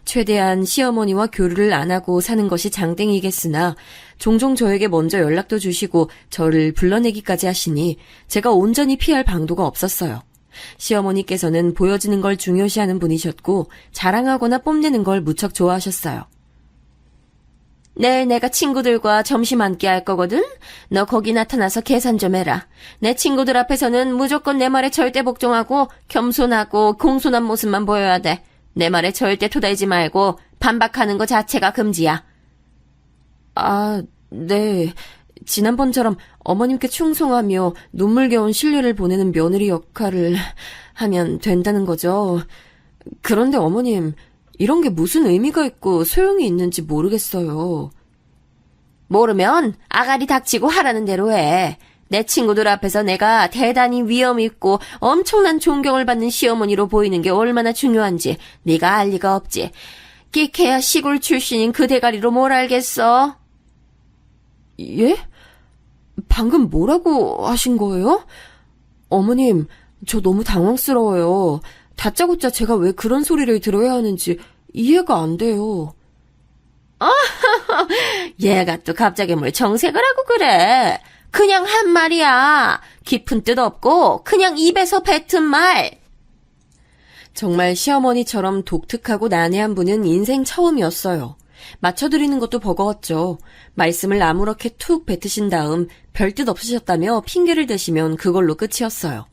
최대한 시어머니와 교류를 안 하고 사는 것이 장땡이겠으나 종종 저에게 먼저 연락도 주시고 저를 불러내기까지 하시니 제가 온전히 피할 방도가 없었어요. 시어머니께서는 보여지는 걸 중요시하는 분이셨고 자랑하거나 뽐내는 걸 무척 좋아하셨어요. 내일 내가 친구들과 점심 함께 할 거거든? 너 거기 나타나서 계산 좀 해라. 내 친구들 앞에서는 무조건 내 말에 절대 복종하고 겸손하고 공손한 모습만 보여야 돼. 내 말에 절대 토달지 말고 반박하는 거 자체가 금지야. 아, 네. 지난번처럼 어머님께 충성하며 눈물겨운 신뢰를 보내는 며느리 역할을 하면 된다는 거죠. 그런데 어머님, 이런 게 무슨 의미가 있고 소용이 있는지 모르겠어요. 모르면 아가리 닥치고 하라는 대로 해. 내 친구들 앞에서 내가 대단히 위험 있고 엄청난 존경을 받는 시어머니로 보이는 게 얼마나 중요한지 네가 알 리가 없지. 끼케야 시골 출신인 그 대가리로 뭘 알겠어? 예? 방금 뭐라고 하신 거예요? 어머님, 저 너무 당황스러워요. 다짜고짜 제가 왜 그런 소리를 들어야 하는지 이해가 안 돼요. 얘가 또 갑자기 뭘 정색을 하고 그래. 그냥 한 말이야. 깊은 뜻 없고 그냥 입에서 뱉은 말. 정말 시어머니처럼 독특하고 난해한 분은 인생 처음이었어요. 맞춰드리는 것도 버거웠죠. 말씀을 아무렇게 툭 뱉으신 다음 별뜻 없으셨다며 핑계를 대시면 그걸로 끝이었어요.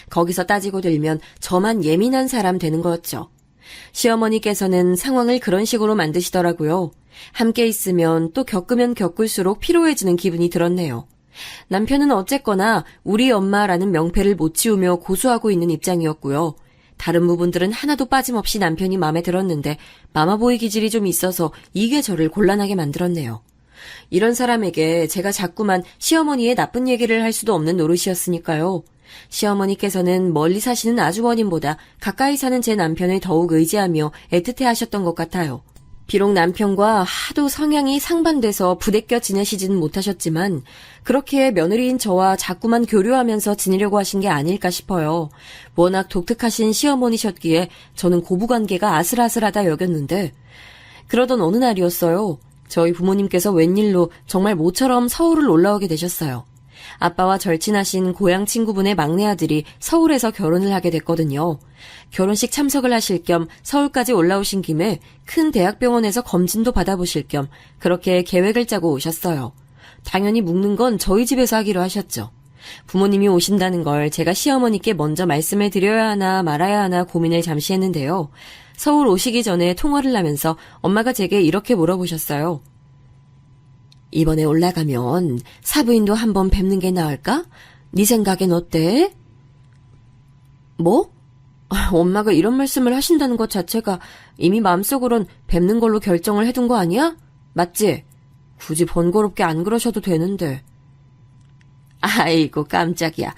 거기서 따지고 들면 저만 예민한 사람 되는 거였죠. 시어머니께서는 상황을 그런 식으로 만드시더라고요. 함께 있으면 또 겪으면 겪을수록 피로해지는 기분이 들었네요. 남편은 어쨌거나 우리 엄마라는 명패를 못 지우며 고수하고 있는 입장이었고요. 다른 부분들은 하나도 빠짐없이 남편이 마음에 들었는데 마마보이 기질이 좀 있어서 이게 저를 곤란하게 만들었네요. 이런 사람에게 제가 자꾸만 시어머니의 나쁜 얘기를 할 수도 없는 노릇이었으니까요. 시어머니께서는 멀리 사시는 아주버님보다 가까이 사는 제 남편을 더욱 의지하며 애틋해하셨던 것 같아요. 비록 남편과 하도 성향이 상반돼서 부대껴 지내시지는 못하셨지만 그렇게 며느리인 저와 자꾸만 교류하면서 지내려고 하신 게 아닐까 싶어요. 워낙 독특하신 시어머니셨기에 저는 고부관계가 아슬아슬하다 여겼는데 그러던 어느 날이었어요. 저희 부모님께서 웬일로 정말 모처럼 서울을 올라오게 되셨어요. 아빠와 절친하신 고향 친구분의 막내 아들이 서울에서 결혼을 하게 됐거든요. 결혼식 참석을 하실 겸 서울까지 올라오신 김에 큰 대학병원에서 검진도 받아보실 겸 그렇게 계획을 짜고 오셨어요. 당연히 묵는 건 저희 집에서 하기로 하셨죠. 부모님이 오신다는 걸 제가 시어머니께 먼저 말씀을 드려야 하나 말아야 하나 고민을 잠시 했는데요. 서울 오시기 전에 통화를 하면서 엄마가 제게 이렇게 물어보셨어요. 이번에 올라가면 사부인도 한번 뵙는 게 나을까? 네 생각엔 어때? 뭐? 엄마가 이런 말씀을 하신다는 것 자체가 이미 마음속으론 뵙는 걸로 결정을 해둔 거 아니야? 맞지? 굳이 번거롭게 안 그러셔도 되는데. 아이고 깜짝이야.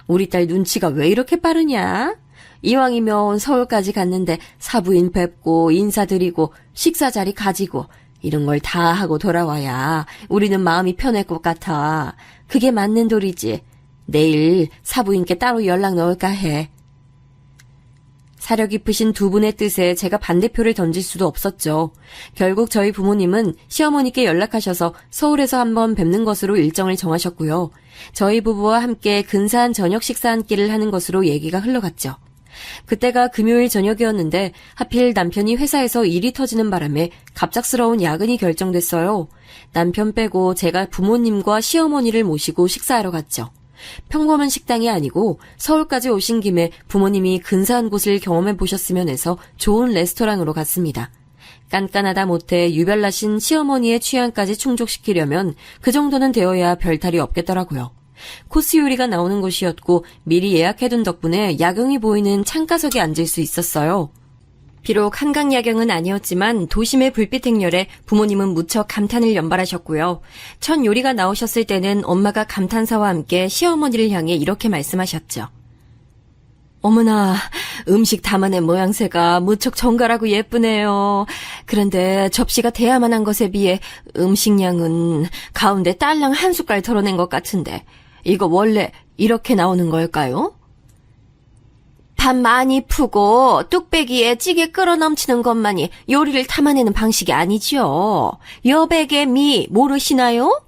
우리 딸 눈치가 왜 이렇게 빠르냐? 이왕이면 서울까지 갔는데 사부인 뵙고 인사드리고 식사 자리 가지고 이런 걸 다 하고 돌아와야 우리는 마음이 편할 것 같아. 그게 맞는 도리지. 내일 사부인께 따로 연락 넣을까 해. 사려 깊으신 두 분의 뜻에 제가 반대표를 던질 수도 없었죠. 결국 저희 부모님은 시어머니께 연락하셔서 서울에서 한번 뵙는 것으로 일정을 정하셨고요. 저희 부부와 함께 근사한 저녁 식사 한 끼를 하는 것으로 얘기가 흘러갔죠. 그때가 금요일 저녁이었는데 하필 남편이 회사에서 일이 터지는 바람에 갑작스러운 야근이 결정됐어요. 남편 빼고 제가 부모님과 시어머니를 모시고 식사하러 갔죠. 평범한 식당이 아니고 서울까지 오신 김에 부모님이 근사한 곳을 경험해 보셨으면 해서 좋은 레스토랑으로 갔습니다. 깐깐하다 못해 유별나신 시어머니의 취향까지 충족시키려면 그 정도는 되어야 별탈이 없겠더라고요. 코스 요리가 나오는 곳이었고 미리 예약해둔 덕분에 야경이 보이는 창가석에 앉을 수 있었어요. 비록 한강 야경은 아니었지만 도심의 불빛 행렬에 부모님은 무척 감탄을 연발하셨고요. 첫 요리가 나오셨을 때는 엄마가 감탄사와 함께 시어머니를 향해 이렇게 말씀하셨죠. 어머나, 음식 담아낸 모양새가 무척 정갈하고 예쁘네요. 그런데 접시가 대야만한 것에 비해 음식량은 가운데 딸랑 한 숟갈 덜어낸 것 같은데 이거 원래 이렇게 나오는 걸까요? 밥 많이 푸고 뚝배기에 찌개 끓어 넘치는 것만이 요리를 담아내는 방식이 아니죠. 여백의 미 모르시나요?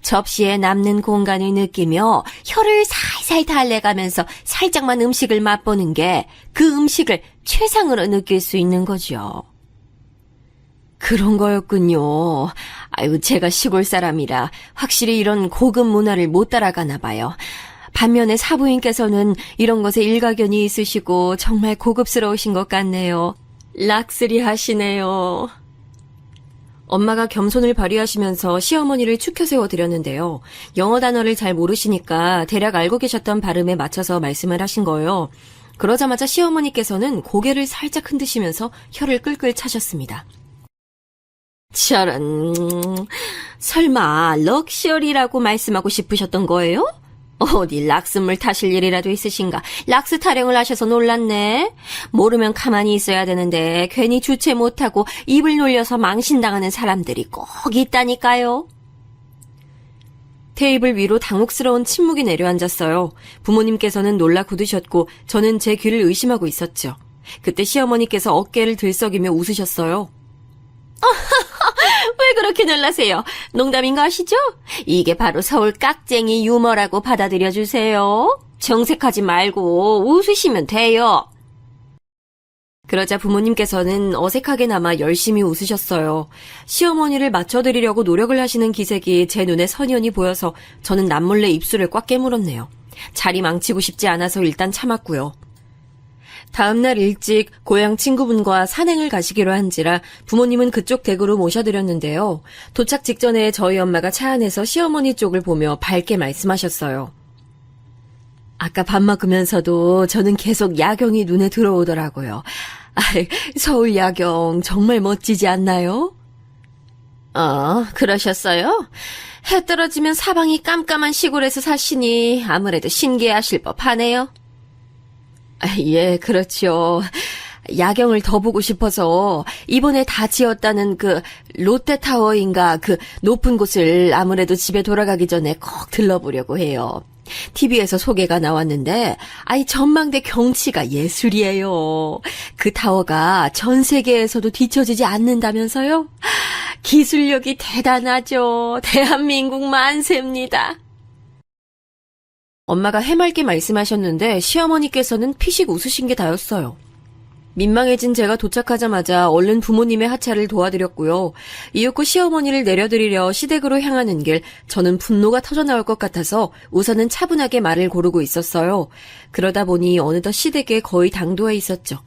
접시에 남는 공간을 느끼며 혀를 살살 달래가면서 살짝만 음식을 맛보는 게 그 음식을 최상으로 느낄 수 있는 거죠. 그런 거였군요. 아유, 제가 시골 사람이라 확실히 이런 고급 문화를 못 따라가나 봐요. 반면에 사부인께서는 이런 것에 일가견이 있으시고 정말 고급스러우신 것 같네요. 락스리 하시네요. 엄마가 겸손을 발휘하시면서 시어머니를 축혀 세워드렸는데요. 영어 단어를 잘 모르시니까 대략 알고 계셨던 발음에 맞춰서 말씀을 하신 거예요. 그러자마자 시어머니께서는 고개를 살짝 흔드시면서 혀를 끌끌 차셨습니다. 저런, 설마 럭셔리라고 말씀하고 싶으셨던 거예요? 어디 락스물 타실 일이라도 있으신가? 락스 타령을 하셔서 놀랐네. 모르면 가만히 있어야 되는데 괜히 주체 못하고 입을 놀려서 망신당하는 사람들이 꼭 있다니까요. 테이블 위로 당혹스러운 침묵이 내려앉았어요. 부모님께서는 놀라 굳으셨고 저는 제 귀를 의심하고 있었죠. 그때 시어머니께서 어깨를 들썩이며 웃으셨어요. 왜 그렇게 놀라세요? 농담인 거 아시죠? 이게 바로 서울 깍쟁이 유머라고 받아들여 주세요. 정색하지 말고 웃으시면 돼요. 그러자 부모님께서는 어색하게나마 열심히 웃으셨어요. 시어머니를 맞춰드리려고 노력을 하시는 기색이 제 눈에 선연히 보여서 저는 남몰래 입술을 꽉 깨물었네요. 자리 망치고 싶지 않아서 일단 참았고요. 다음날 일찍 고향 친구분과 산행을 가시기로 한지라 부모님은 그쪽 댁으로 모셔드렸는데요. 도착 직전에 저희 엄마가 차 안에서 시어머니 쪽을 보며 밝게 말씀하셨어요. 아까 밥 먹으면서도 저는 계속 야경이 눈에 들어오더라고요. 서울 야경 정말 멋지지 않나요? 그러셨어요? 해 떨어지면 사방이 깜깜한 시골에서 사시니 아무래도 신기해하실 법하네요. 예, 그렇죠. 야경을 더 보고 싶어서 이번에 다 지었다는 그 롯데타워인가 그 높은 곳을 아무래도 집에 돌아가기 전에 꼭 들러보려고 해요. TV에서 소개가 나왔는데 전망대 경치가 예술이에요. 그 타워가 전 세계에서도 뒤처지지 않는다면서요? 기술력이 대단하죠. 대한민국 만세입니다. 엄마가 해맑게 말씀하셨는데 시어머니께서는 피식 웃으신 게 다였어요. 민망해진 제가 도착하자마자 얼른 부모님의 하차를 도와드렸고요. 이윽고 시어머니를 내려드리려 시댁으로 향하는 길 저는 분노가 터져나올 것 같아서 우선은 차분하게 말을 고르고 있었어요. 그러다 보니 어느덧 시댁에 거의 당도해 있었죠.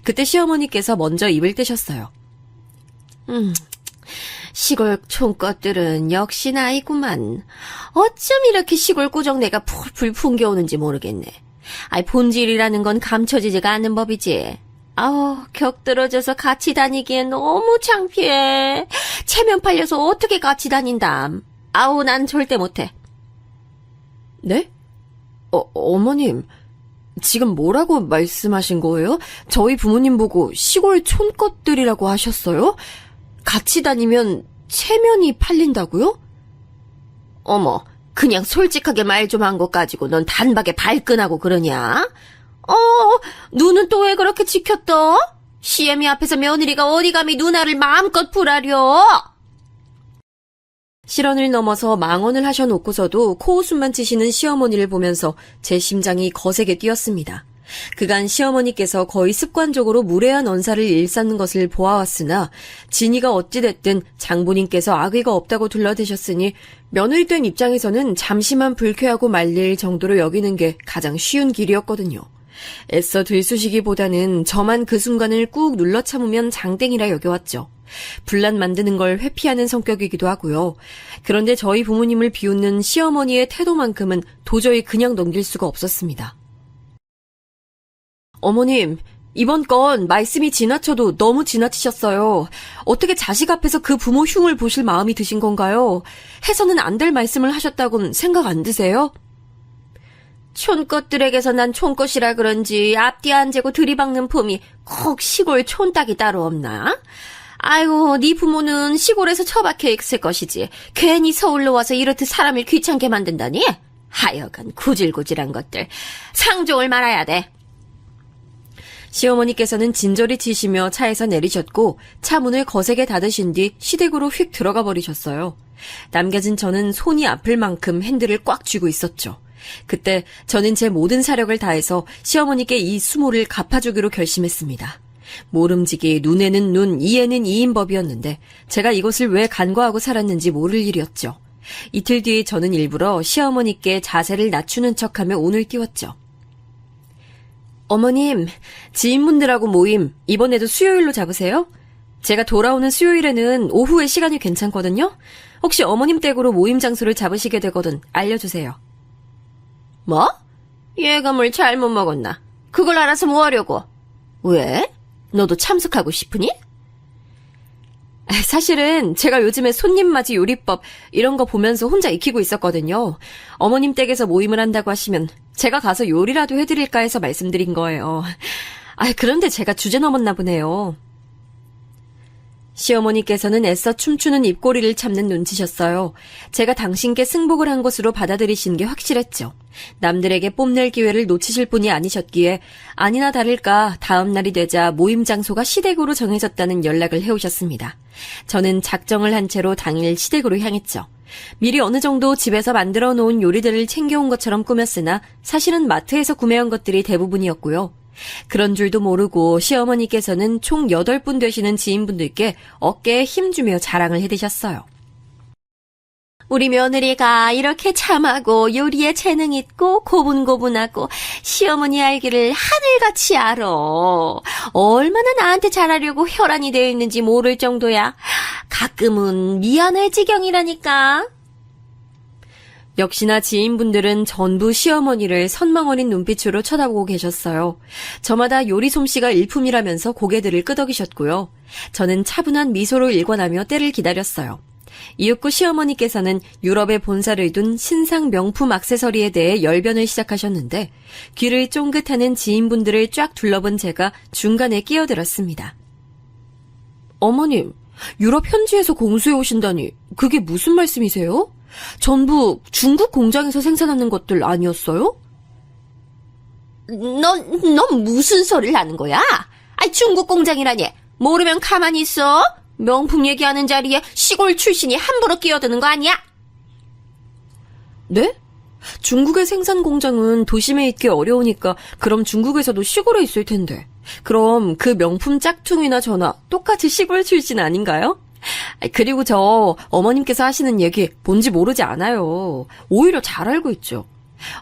그때 시어머니께서 먼저 입을 떼셨어요. 시골 촌것들은 역시 나이구만. 어쩜 이렇게 시골 꾸정내가 풀풀 풍겨오는지 모르겠네. 본질이라는 건 감춰지지가 않는 법이지. 격떨어져서 같이 다니기엔 너무 창피해. 체면 팔려서 어떻게 같이 다닌담. 난 절대 못해. 네? 어머님, 지금 뭐라고 말씀하신 거예요? 저희 부모님 보고 시골 촌것들이라고 하셨어요? 같이 다니면 체면이 팔린다고요? 어머, 그냥 솔직하게 말 좀 한 것 가지고 넌 단박에 발끈하고 그러냐? 눈은 또 왜 그렇게 지켰어? 시애미 앞에서 며느리가 어디 감히 누나를 마음껏 부라려? 실언을 넘어서 망언을 하셔놓고서도 코웃음만 치시는 시어머니를 보면서 제 심장이 거세게 뛰었습니다. 그간 시어머니께서 거의 습관적으로 무례한 언사를 일삼는 것을 보아왔으나 진이가 어찌됐든 장모님께서 악의가 없다고 둘러대셨으니 며느리 된 입장에서는 잠시만 불쾌하고 말릴 정도로 여기는 게 가장 쉬운 길이었거든요. 애써 들쑤시기보다는 저만 그 순간을 꾹 눌러 참으면 장땡이라 여겨왔죠. 분란 만드는 걸 회피하는 성격이기도 하고요. 그런데 저희 부모님을 비웃는 시어머니의 태도만큼은 도저히 그냥 넘길 수가 없었습니다. 어머님, 이번 건 말씀이 지나쳐도 너무 지나치셨어요. 어떻게 자식 앞에서 그 부모 흉을 보실 마음이 드신 건가요? 해서는 안 될 말씀을 하셨다곤 생각 안 드세요? 촌것들에게서 난 촌것이라 그런지 앞뒤 안 재고 들이박는 폼이 꼭 시골 촌딱이 따로 없나? 아이고, 네 부모는 시골에서 처박혀 있을 것이지 괜히 서울로 와서 이렇듯 사람을 귀찮게 만든다니? 하여간 구질구질한 것들. 상종을 말아야 돼. 시어머니께서는 진저리 치시며 차에서 내리셨고 차 문을 거세게 닫으신 뒤 시댁으로 휙 들어가 버리셨어요. 남겨진 저는 손이 아플 만큼 핸들을 꽉 쥐고 있었죠. 그때 저는 제 모든 사력을 다해서 시어머니께 이 수모를 갚아주기로 결심했습니다. 모름지기 눈에는 눈, 이에는 이인 법이었는데 제가 이것을 왜 간과하고 살았는지 모를 일이었죠. 이틀 뒤 저는 일부러 시어머니께 자세를 낮추는 척하며 운을 띄웠죠. 어머님, 지인분들하고 모임 이번에도 수요일로 잡으세요? 제가 돌아오는 수요일에는 오후에 시간이 괜찮거든요? 혹시 어머님 댁으로 모임 장소를 잡으시게 되거든 알려주세요. 뭐? 예감을 잘못 먹었나? 그걸 알아서 뭐 하려고? 왜? 너도 참석하고 싶으니? 사실은 제가 요즘에 손님맞이 요리법 이런 거 보면서 혼자 익히고 있었거든요. 어머님 댁에서 모임을 한다고 하시면 제가 가서 요리라도 해드릴까 해서 말씀드린 거예요. 그런데 제가 주제 넘었나 보네요. 시어머니께서는 애써 춤추는 입꼬리를 참는 눈치셨어요. 제가 당신께 승복을 한 것으로 받아들이신 게 확실했죠. 남들에게 뽐낼 기회를 놓치실 분이 아니셨기에 아니나 다를까 다음 날이 되자 모임 장소가 시댁으로 정해졌다는 연락을 해오셨습니다. 저는 작정을 한 채로 당일 시댁으로 향했죠. 미리 어느 정도 집에서 만들어 놓은 요리들을 챙겨온 것처럼 꾸몄으나 사실은 마트에서 구매한 것들이 대부분이었고요. 그런 줄도 모르고 시어머니께서는 총 8분 되시는 지인분들께 어깨에 힘주며 자랑을 해드셨어요. 우리 며느리가 이렇게 참하고 요리에 재능 있고 고분고분하고 시어머니 알기를 하늘같이 알아. 얼마나 나한테 잘하려고 혈안이 되어 있는지 모를 정도야. 가끔은 미안할 지경이라니까. 역시나 지인분들은 전부 시어머니를 선망 어린 눈빛으로 쳐다보고 계셨어요. 저마다 요리 솜씨가 일품이라면서 고개들을 끄덕이셨고요. 저는 차분한 미소로 일관하며 때를 기다렸어요. 이윽고 시어머니께서는 유럽에 본사를 둔 신상 명품 액세서리에 대해 열변을 시작하셨는데 귀를 쫑긋하는 지인분들을 쫙 둘러본 제가 중간에 끼어들었습니다. 어머님, 유럽 현지에서 공수해 오신다니 그게 무슨 말씀이세요? 전부 중국 공장에서 생산하는 것들 아니었어요? 넌 무슨 소리를 하는 거야? 중국 공장이라니 모르면 가만히 있어? 명품 얘기하는 자리에 시골 출신이 함부로 끼어드는 거 아니야? 네? 중국의 생산 공장은 도심에 있기 어려우니까 그럼 중국에서도 시골에 있을 텐데 그럼 그 명품 짝퉁이나 저나 똑같이 시골 출신 아닌가요? 그리고 저 어머님께서 하시는 얘기 뭔지 모르지 않아요. 오히려 잘 알고 있죠.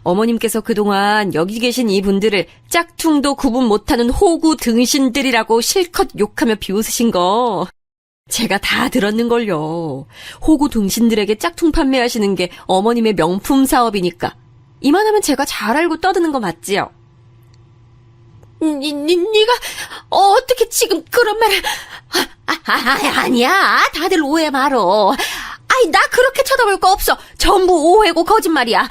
어머님께서 그동안 여기 계신 이분들을 짝퉁도 구분 못하는 호구 등신들이라고 실컷 욕하며 비웃으신 거 제가 다 들었는걸요. 호구 등신들에게 짝퉁 판매하시는 게 어머님의 명품 사업이니까 이만하면 제가 잘 알고 떠드는 거 맞지요? 네가 어떻게 지금 그런 말을... 아니야. 다들 오해 말어. 나 그렇게 쳐다볼 거 없어. 전부 오해고 거짓말이야.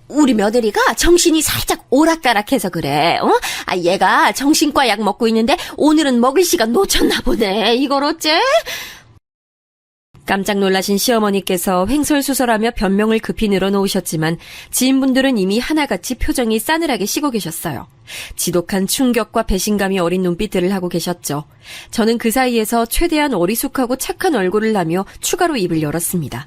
우리 며느리가 정신이 살짝 오락가락해서 그래. 얘가 정신과 약 먹고 있는데 오늘은 먹을 시간 놓쳤나 보네. 이걸 어째? 깜짝 놀라신 시어머니께서 횡설수설하며 변명을 급히 늘어놓으셨지만 지인분들은 이미 하나같이 표정이 싸늘하게 식어 계셨어요. 지독한 충격과 배신감이 어린 눈빛들을 하고 계셨죠. 저는 그 사이에서 최대한 어리숙하고 착한 얼굴을 하며 추가로 입을 열었습니다.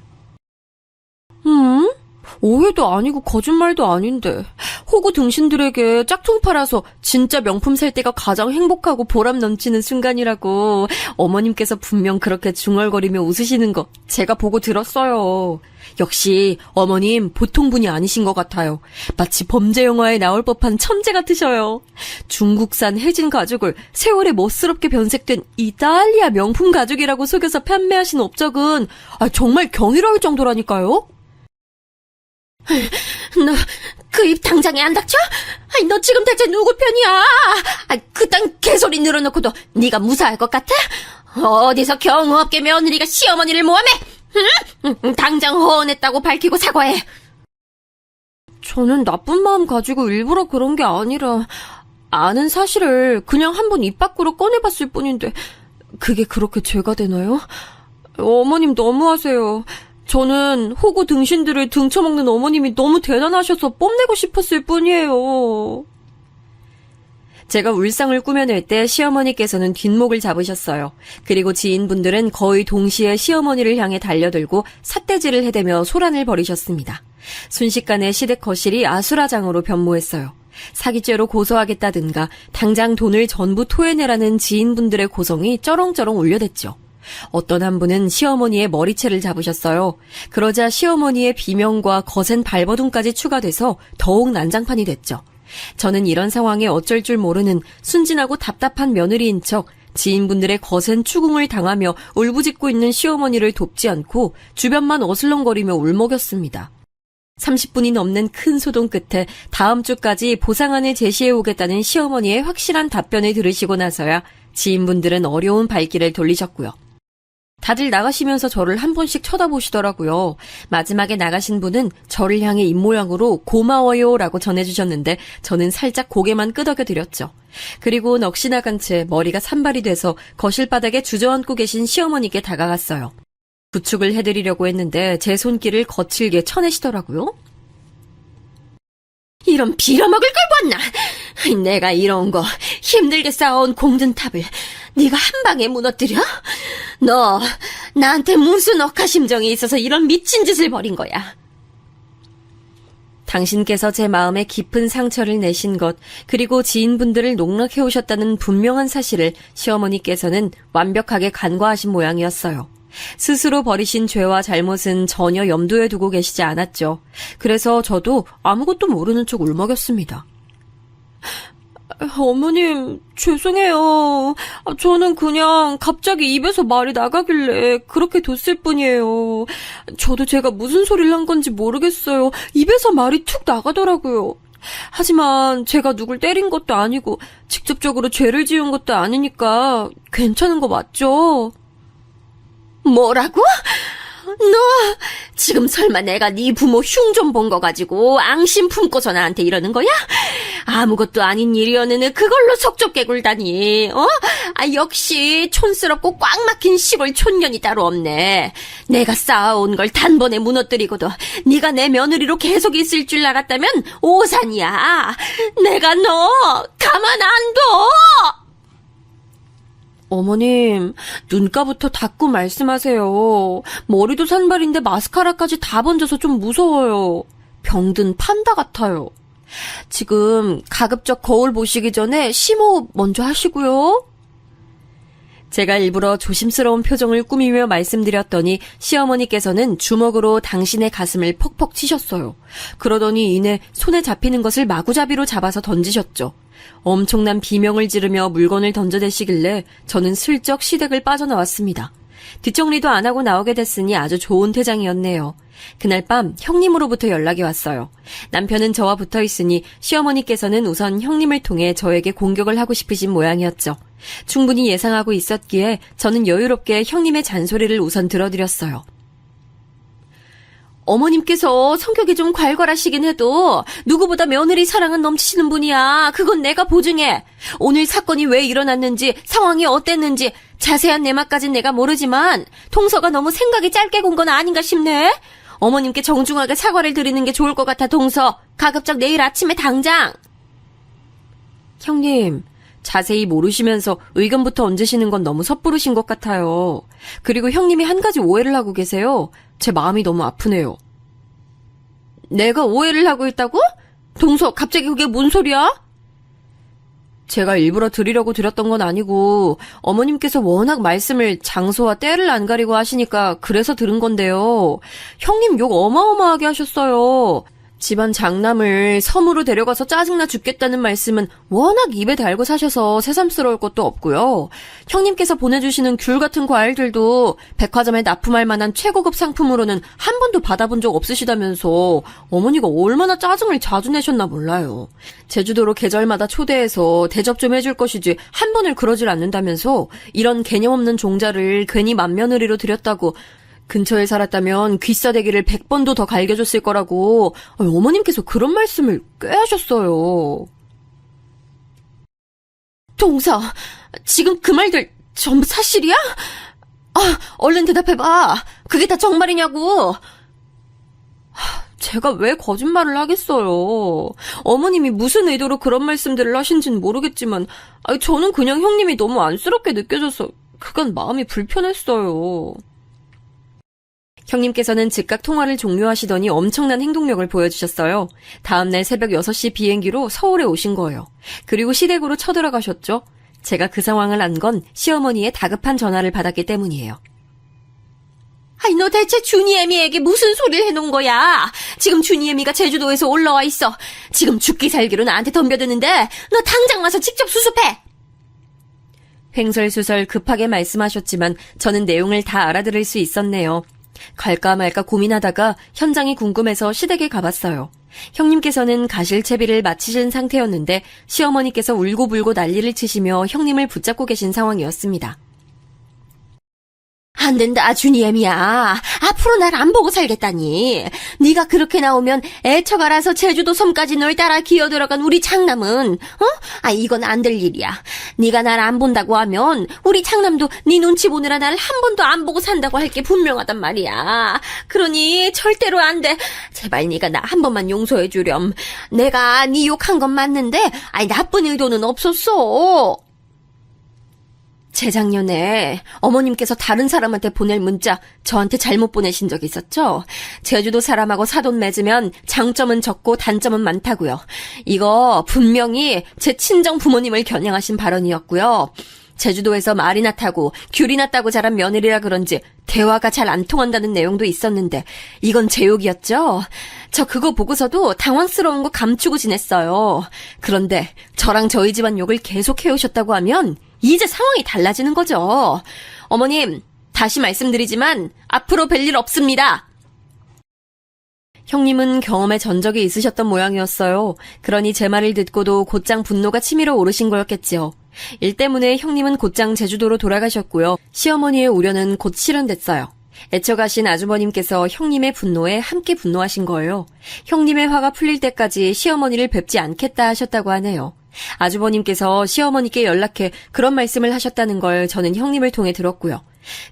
오해도 아니고 거짓말도 아닌데 호구 등신들에게 짝퉁 팔아서 진짜 명품 살 때가 가장 행복하고 보람 넘치는 순간이라고 어머님께서 분명 그렇게 중얼거리며 웃으시는 거 제가 보고 들었어요. 역시 어머님 보통 분이 아니신 것 같아요. 마치 범죄 영화에 나올 법한 천재 같으셔요. 중국산 해진 가죽을 세월에 멋스럽게 변색된 이탈리아 명품 가죽이라고 속여서 판매하신 업적은 정말 경이로울 정도라니까요. 너 그 입 당장에 안 닥쳐? 너 지금 대체 누구 편이야? 그딴 개소리 늘어놓고도 네가 무사할 것 같아? 어디서 경우 없게 며느리가 시어머니를 모함해? 응? 당장 허언했다고 밝히고 사과해. 저는 나쁜 마음 가지고 일부러 그런 게 아니라 아는 사실을 그냥 한번 입 밖으로 꺼내봤을 뿐인데 그게 그렇게 죄가 되나요? 어머님 너무하세요. 저는 호구 등신들을 등쳐먹는 어머님이 너무 대단하셔서 뽐내고 싶었을 뿐이에요. 제가 울상을 꾸며낼 때 시어머니께서는 뒷목을 잡으셨어요. 그리고 지인분들은 거의 동시에 시어머니를 향해 달려들고 삿대질을 해대며 소란을 벌이셨습니다. 순식간에 시댁 거실이 아수라장으로 변모했어요. 사기죄로 고소하겠다든가 당장 돈을 전부 토해내라는 지인분들의 고성이 쩌렁쩌렁 울려댔죠. 어떤 한 분은 시어머니의 머리채를 잡으셨어요. 그러자 시어머니의 비명과 거센 발버둥까지 추가돼서 더욱 난장판이 됐죠. 저는 이런 상황에 어쩔 줄 모르는 순진하고 답답한 며느리인 척 지인분들의 거센 추궁을 당하며 울부짖고 있는 시어머니를 돕지 않고 주변만 어슬렁거리며 울먹였습니다. 30분이 넘는 큰 소동 끝에 다음 주까지 보상안을 제시해오겠다는 시어머니의 확실한 답변을 들으시고 나서야 지인분들은 어려운 발길을 돌리셨고요. 다들 나가시면서 저를 한 번씩 쳐다보시더라고요. 마지막에 나가신 분은 저를 향해 입모양으로 고마워요 라고 전해주셨는데 저는 살짝 고개만 끄덕여드렸죠. 그리고 넋이 나간 채 머리가 산발이 돼서 거실 바닥에 주저앉고 계신 시어머니께 다가갔어요. 부축을 해드리려고 했는데 제 손길을 거칠게 쳐내시더라고요. 이런 빌어먹을 걸 봤나? 내가 이런 거 힘들게 쌓아온 공든탑을 네가 한 방에 무너뜨려? 너 나한테 무슨 억하심정이 있어서 이런 미친 짓을 벌인 거야? 당신께서 제 마음에 깊은 상처를 내신 것, 그리고 지인분들을 농락해오셨다는 분명한 사실을 시어머니께서는 완벽하게 간과하신 모양이었어요. 스스로 벌이신 죄와 잘못은 전혀 염두에 두고 계시지 않았죠. 그래서 저도 아무것도 모르는 척 울먹였습니다. 어머님, 죄송해요. 저는 그냥 갑자기 입에서 말이 나가길래 그렇게 뒀을 뿐이에요. 저도 제가 무슨 소리를 한 건지 모르겠어요. 입에서 말이 툭 나가더라고요. 하지만 제가 누굴 때린 것도 아니고 직접적으로 죄를 지은 것도 아니니까 괜찮은 거 맞죠? 뭐라고? 너 지금 설마 내가 네 부모 흉 좀 본 거 가지고 앙심 품고서 나한테 이러는 거야? 아무것도 아닌 일이었는데 그걸로 속좁게 굴다니. 역시 촌스럽고 꽉 막힌 시골 촌년이 따로 없네. 내가 쌓아온 걸 단번에 무너뜨리고도 네가 내 며느리로 계속 있을 줄 알았다면 오산이야. 내가 너 가만 안 둬. 어머님, 눈가부터 닫고 말씀하세요. 머리도 산발인데 마스카라까지 다 번져서 좀 무서워요. 병든 판다 같아요. 지금 가급적 거울 보시기 전에 심호흡 먼저 하시고요. 제가 일부러 조심스러운 표정을 꾸미며 말씀드렸더니 시어머니께서는 주먹으로 당신의 가슴을 퍽퍽 치셨어요. 그러더니 이내 손에 잡히는 것을 마구잡이로 잡아서 던지셨죠. 엄청난 비명을 지르며 물건을 던져대시길래 저는 슬쩍 시댁을 빠져나왔습니다. 뒷정리도 안 하고 나오게 됐으니 아주 좋은 퇴장이었네요. 그날 밤 형님으로부터 연락이 왔어요. 남편은 저와 붙어있으니 시어머니께서는 우선 형님을 통해 저에게 공격을 하고 싶으신 모양이었죠. 충분히 예상하고 있었기에 저는 여유롭게 형님의 잔소리를 우선 들어드렸어요. 어머님께서 성격이 좀 괄괄하시긴 해도 누구보다 며느리 사랑은 넘치시는 분이야. 그건 내가 보증해. 오늘 사건이 왜 일어났는지, 상황이 어땠는지 자세한 내막까진 내가 모르지만 동서가 너무 생각이 짧게 군 건 아닌가 싶네. 어머님께 정중하게 사과를 드리는 게 좋을 것 같아, 동서. 가급적 내일 아침에 당장. 형님, 자세히 모르시면서 의견부터 얹으시는 건 너무 섣부르신 것 같아요. 그리고 형님이 한 가지 오해를 하고 계세요. 제 마음이 너무 아프네요. 내가 오해를 하고 있다고? 동서, 갑자기 그게 뭔 소리야? 제가 일부러 드리려고 드렸던 건 아니고 어머님께서 워낙 말씀을 장소와 때를 안 가리고 하시니까 그래서 들은 건데요. 형님 욕 어마어마하게 하셨어요. 집안 장남을 섬으로 데려가서 짜증나 죽겠다는 말씀은 워낙 입에 달고 사셔서 새삼스러울 것도 없고요. 형님께서 보내주시는 귤 같은 과일들도 백화점에 납품할 만한 최고급 상품으로는 한 번도 받아본 적 없으시다면서 어머니가 얼마나 짜증을 자주 내셨나 몰라요. 제주도로 계절마다 초대해서 대접 좀 해줄 것이지 한 번을 그러질 않는다면서 이런 개념 없는 종자를 괜히 맏며느리로 드렸다고 근처에 살았다면 귀싸대기를 100번도 더 갈겨줬을 거라고 어머님께서 그런 말씀을 꽤 하셨어요. 동서, 지금 그 말들 전부 사실이야? 얼른 대답해봐. 그게 다 정말이냐고. 제가 왜 거짓말을 하겠어요. 어머님이 무슨 의도로 그런 말씀들을 하신지는 모르겠지만 저는 그냥 형님이 너무 안쓰럽게 느껴져서 그간 마음이 불편했어요. 형님께서는 즉각 통화를 종료하시더니 엄청난 행동력을 보여주셨어요. 다음날 새벽 6시 비행기로 서울에 오신 거예요. 그리고 시댁으로 쳐들어가셨죠. 제가 그 상황을 안 건 시어머니의 다급한 전화를 받았기 때문이에요. 너 대체 준이애미에게 무슨 소리를 해놓은 거야? 지금 준이애미가 제주도에서 올라와 있어. 지금 죽기 살기로 나한테 덤벼드는데 너 당장 와서 직접 수습해. 횡설수설 급하게 말씀하셨지만 저는 내용을 다 알아들을 수 있었네요. 갈까 말까 고민하다가 현장이 궁금해서 시댁에 가봤어요. 형님께서는 가실채비를 마치신 상태였는데 시어머니께서 울고불고 난리를 치시며 형님을 붙잡고 계신 상황이었습니다. 안 된다, 준이애미야. 앞으로 날 안 보고 살겠다니. 네가 그렇게 나오면 애처 갈아서 제주도 섬까지 널 따라 기어들어간 우리 장남은 이건 안 될 일이야. 네가 날 안 본다고 하면 우리 장남도 네 눈치 보느라 날 한 번도 안 보고 산다고 할 게 분명하단 말이야. 그러니 절대로 안 돼. 제발 네가 나 한 번만 용서해 주렴. 내가 네 욕한 건 맞는데 나쁜 의도는 없었어. 재작년에 어머님께서 다른 사람한테 보낼 문자 저한테 잘못 보내신 적 있었죠? 제주도 사람하고 사돈 맺으면 장점은 적고 단점은 많다고요. 이거 분명히 제 친정 부모님을 겨냥하신 발언이었고요. 제주도에서 말이나 타고 귤이나 따고 자란 며느리라 그런지 대화가 잘 안 통한다는 내용도 있었는데 이건 제 욕이었죠? 저 그거 보고서도 당황스러운 거 감추고 지냈어요. 그런데 저랑 저희 집안 욕을 계속 해오셨다고 하면 이제 상황이 달라지는 거죠. 어머님, 다시 말씀드리지만 앞으로 뵐 일 없습니다. 형님은 경험에 전적이 있으셨던 모양이었어요. 그러니 제 말을 듣고도 곧장 분노가 치밀어 오르신 거였겠지요. 일 때문에 형님은 곧장 제주도로 돌아가셨고요. 시어머니의 우려는 곧 실현됐어요. 애처가신 아주버님께서 형님의 분노에 함께 분노하신 거예요. 형님의 화가 풀릴 때까지 시어머니를 뵙지 않겠다 하셨다고 하네요. 아주버님께서 시어머니께 연락해 그런 말씀을 하셨다는 걸 저는 형님을 통해 들었고요.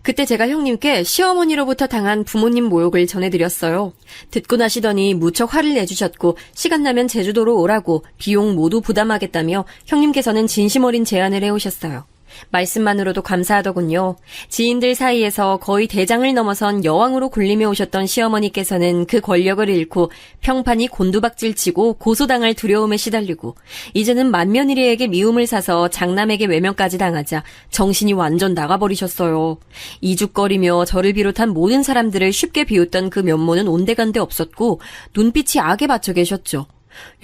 그때 제가 형님께 시어머니로부터 당한 부모님 모욕을 전해드렸어요. 듣고 나시더니 무척 화를 내주셨고 시간 나면 제주도로 오라고 비용 모두 부담하겠다며 형님께서는 진심 어린 제안을 해오셨어요. 말씀만으로도 감사하더군요. 지인들 사이에서 거의 대장을 넘어선 여왕으로 군림해 오셨던 시어머니께서는 그 권력을 잃고 평판이 곤두박질치고 고소당할 두려움에 시달리고 이제는 맏며느리에게 미움을 사서 장남에게 외면까지 당하자 정신이 완전 나가버리셨어요. 이죽거리며 저를 비롯한 모든 사람들을 쉽게 비웃던 그 면모는 온데간데 없었고 눈빛이 악에 받쳐 계셨죠.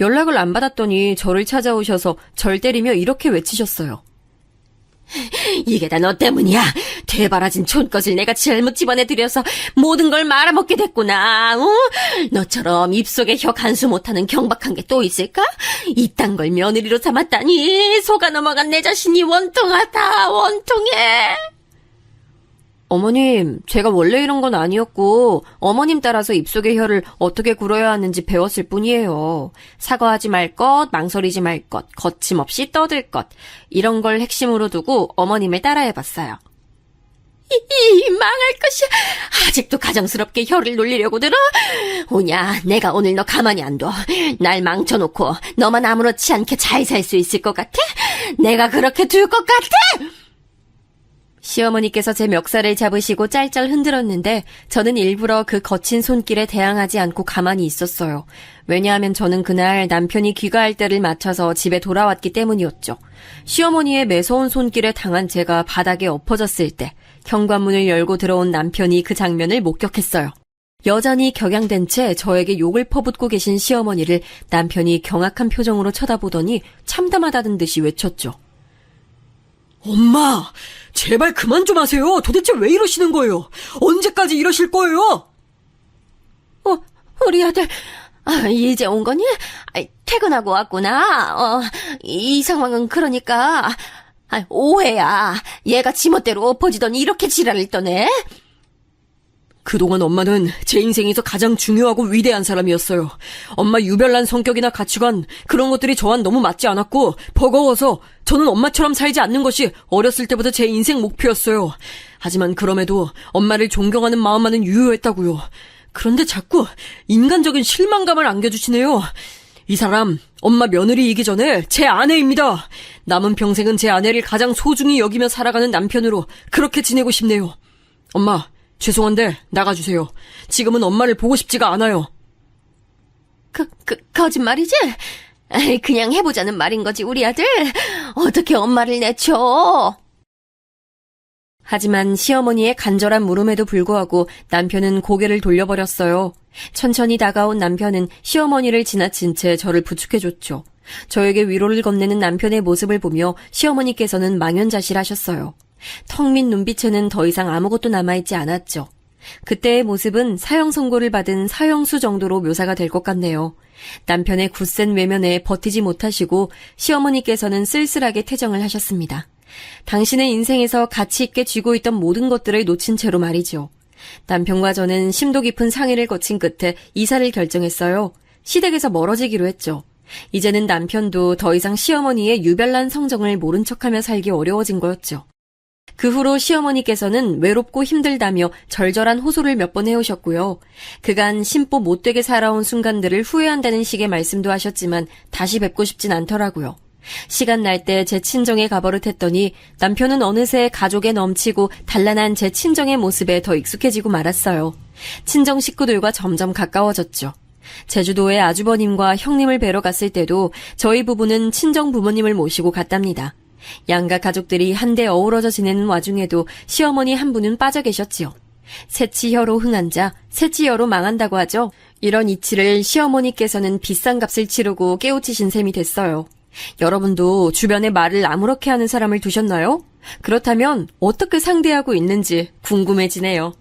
연락을 안 받았더니 저를 찾아오셔서 절 때리며 이렇게 외치셨어요. 이게 다 너 때문이야. 되바라진 촌것을 내가 잘못 집어내들여서 모든 걸 말아먹게 됐구나. 너처럼 입속에 혀 간수 못하는 경박한 게 또 있을까? 이딴 걸 며느리로 삼았다니 속아 넘어간 내 자신이 원통하다. 원통해. 어머님, 제가 원래 이런 건 아니었고 어머님 따라서 입속의 혀를 어떻게 굴어야 하는지 배웠을 뿐이에요. 사과하지 말 것, 망설이지 말 것, 거침없이 떠들 것 이런 걸 핵심으로 두고 어머님을 따라해봤어요. 이 망할 것이야. 아직도 가정스럽게 혀를 놀리려고 들어? 오냐, 내가 오늘 너 가만히 안 둬. 날 망쳐놓고 너만 아무렇지 않게 잘 살 수 있을 것 같아? 내가 그렇게 둘 것 같아? 시어머니께서 제 멱살을 잡으시고 짤짤 흔들었는데 저는 일부러 그 거친 손길에 대항하지 않고 가만히 있었어요. 왜냐하면 저는 그날 남편이 귀가할 때를 맞춰서 집에 돌아왔기 때문이었죠. 시어머니의 매서운 손길에 당한 제가 바닥에 엎어졌을 때 현관문을 열고 들어온 남편이 그 장면을 목격했어요. 여전히 격양된 채 저에게 욕을 퍼붓고 계신 시어머니를 남편이 경악한 표정으로 쳐다보더니 참담하다는 듯이 외쳤죠. 엄마, 제발 그만 좀 하세요. 도대체 왜 이러시는 거예요? 언제까지 이러실 거예요? 우리 아들, 이제 온 거니? 퇴근하고 왔구나. 이 상황은 그러니까, 오해야. 얘가 지멋대로 엎어지더니 이렇게 지랄을 떠네? 그동안 엄마는 제 인생에서 가장 중요하고 위대한 사람이었어요. 엄마 유별난 성격이나 가치관, 그런 것들이 저와는 너무 맞지 않았고 버거워서 저는 엄마처럼 살지 않는 것이 어렸을 때부터 제 인생 목표였어요. 하지만 그럼에도 엄마를 존경하는 마음만은 유효했다고요. 그런데 자꾸 인간적인 실망감을 안겨주시네요. 이 사람 엄마 며느리이기 전에 제 아내입니다. 남은 평생은 제 아내를 가장 소중히 여기며 살아가는 남편으로 그렇게 지내고 싶네요. 엄마, 죄송한데 나가주세요. 지금은 엄마를 보고 싶지가 않아요. 거짓말이지? 그냥 해보자는 말인 거지, 우리 아들. 어떻게 엄마를 내쳐? 하지만 시어머니의 간절한 물음에도 불구하고 남편은 고개를 돌려버렸어요. 천천히 다가온 남편은 시어머니를 지나친 채 저를 부축해줬죠. 저에게 위로를 건네는 남편의 모습을 보며 시어머니께서는 망연자실하셨어요. 텅 빈 눈빛에는 더 이상 아무것도 남아있지 않았죠. 그때의 모습은 사형 선고를 받은 사형수 정도로 묘사가 될 것 같네요. 남편의 굳센 외면에 버티지 못하시고 시어머니께서는 쓸쓸하게 퇴정을 하셨습니다. 당신의 인생에서 가치 있게 쥐고 있던 모든 것들을 놓친 채로 말이죠. 남편과 저는 심도 깊은 상의를 거친 끝에 이사를 결정했어요. 시댁에서 멀어지기로 했죠. 이제는 남편도 더 이상 시어머니의 유별난 성정을 모른 척하며 살기 어려워진 거였죠. 그 후로 시어머니께서는 외롭고 힘들다며 절절한 호소를 몇 번 해오셨고요. 그간 심보 못되게 살아온 순간들을 후회한다는 식의 말씀도 하셨지만 다시 뵙고 싶진 않더라고요. 시간 날 때 제 친정에 가버릇했더니 남편은 어느새 가족에 넘치고 단란한 제 친정의 모습에 더 익숙해지고 말았어요. 친정 식구들과 점점 가까워졌죠. 제주도에 아주버님과 형님을 뵈러 갔을 때도 저희 부부는 친정 부모님을 모시고 갔답니다. 양가 가족들이 한데 어우러져 지내는 와중에도 시어머니 한 분은 빠져 계셨지요. 새치혀로 흥한 자, 새치혀로 망한다고 하죠. 이런 이치를 시어머니께서는 비싼 값을 치르고 깨우치신 셈이 됐어요. 여러분도 주변에 말을 아무렇게 하는 사람을 두셨나요? 그렇다면 어떻게 상대하고 있는지 궁금해지네요.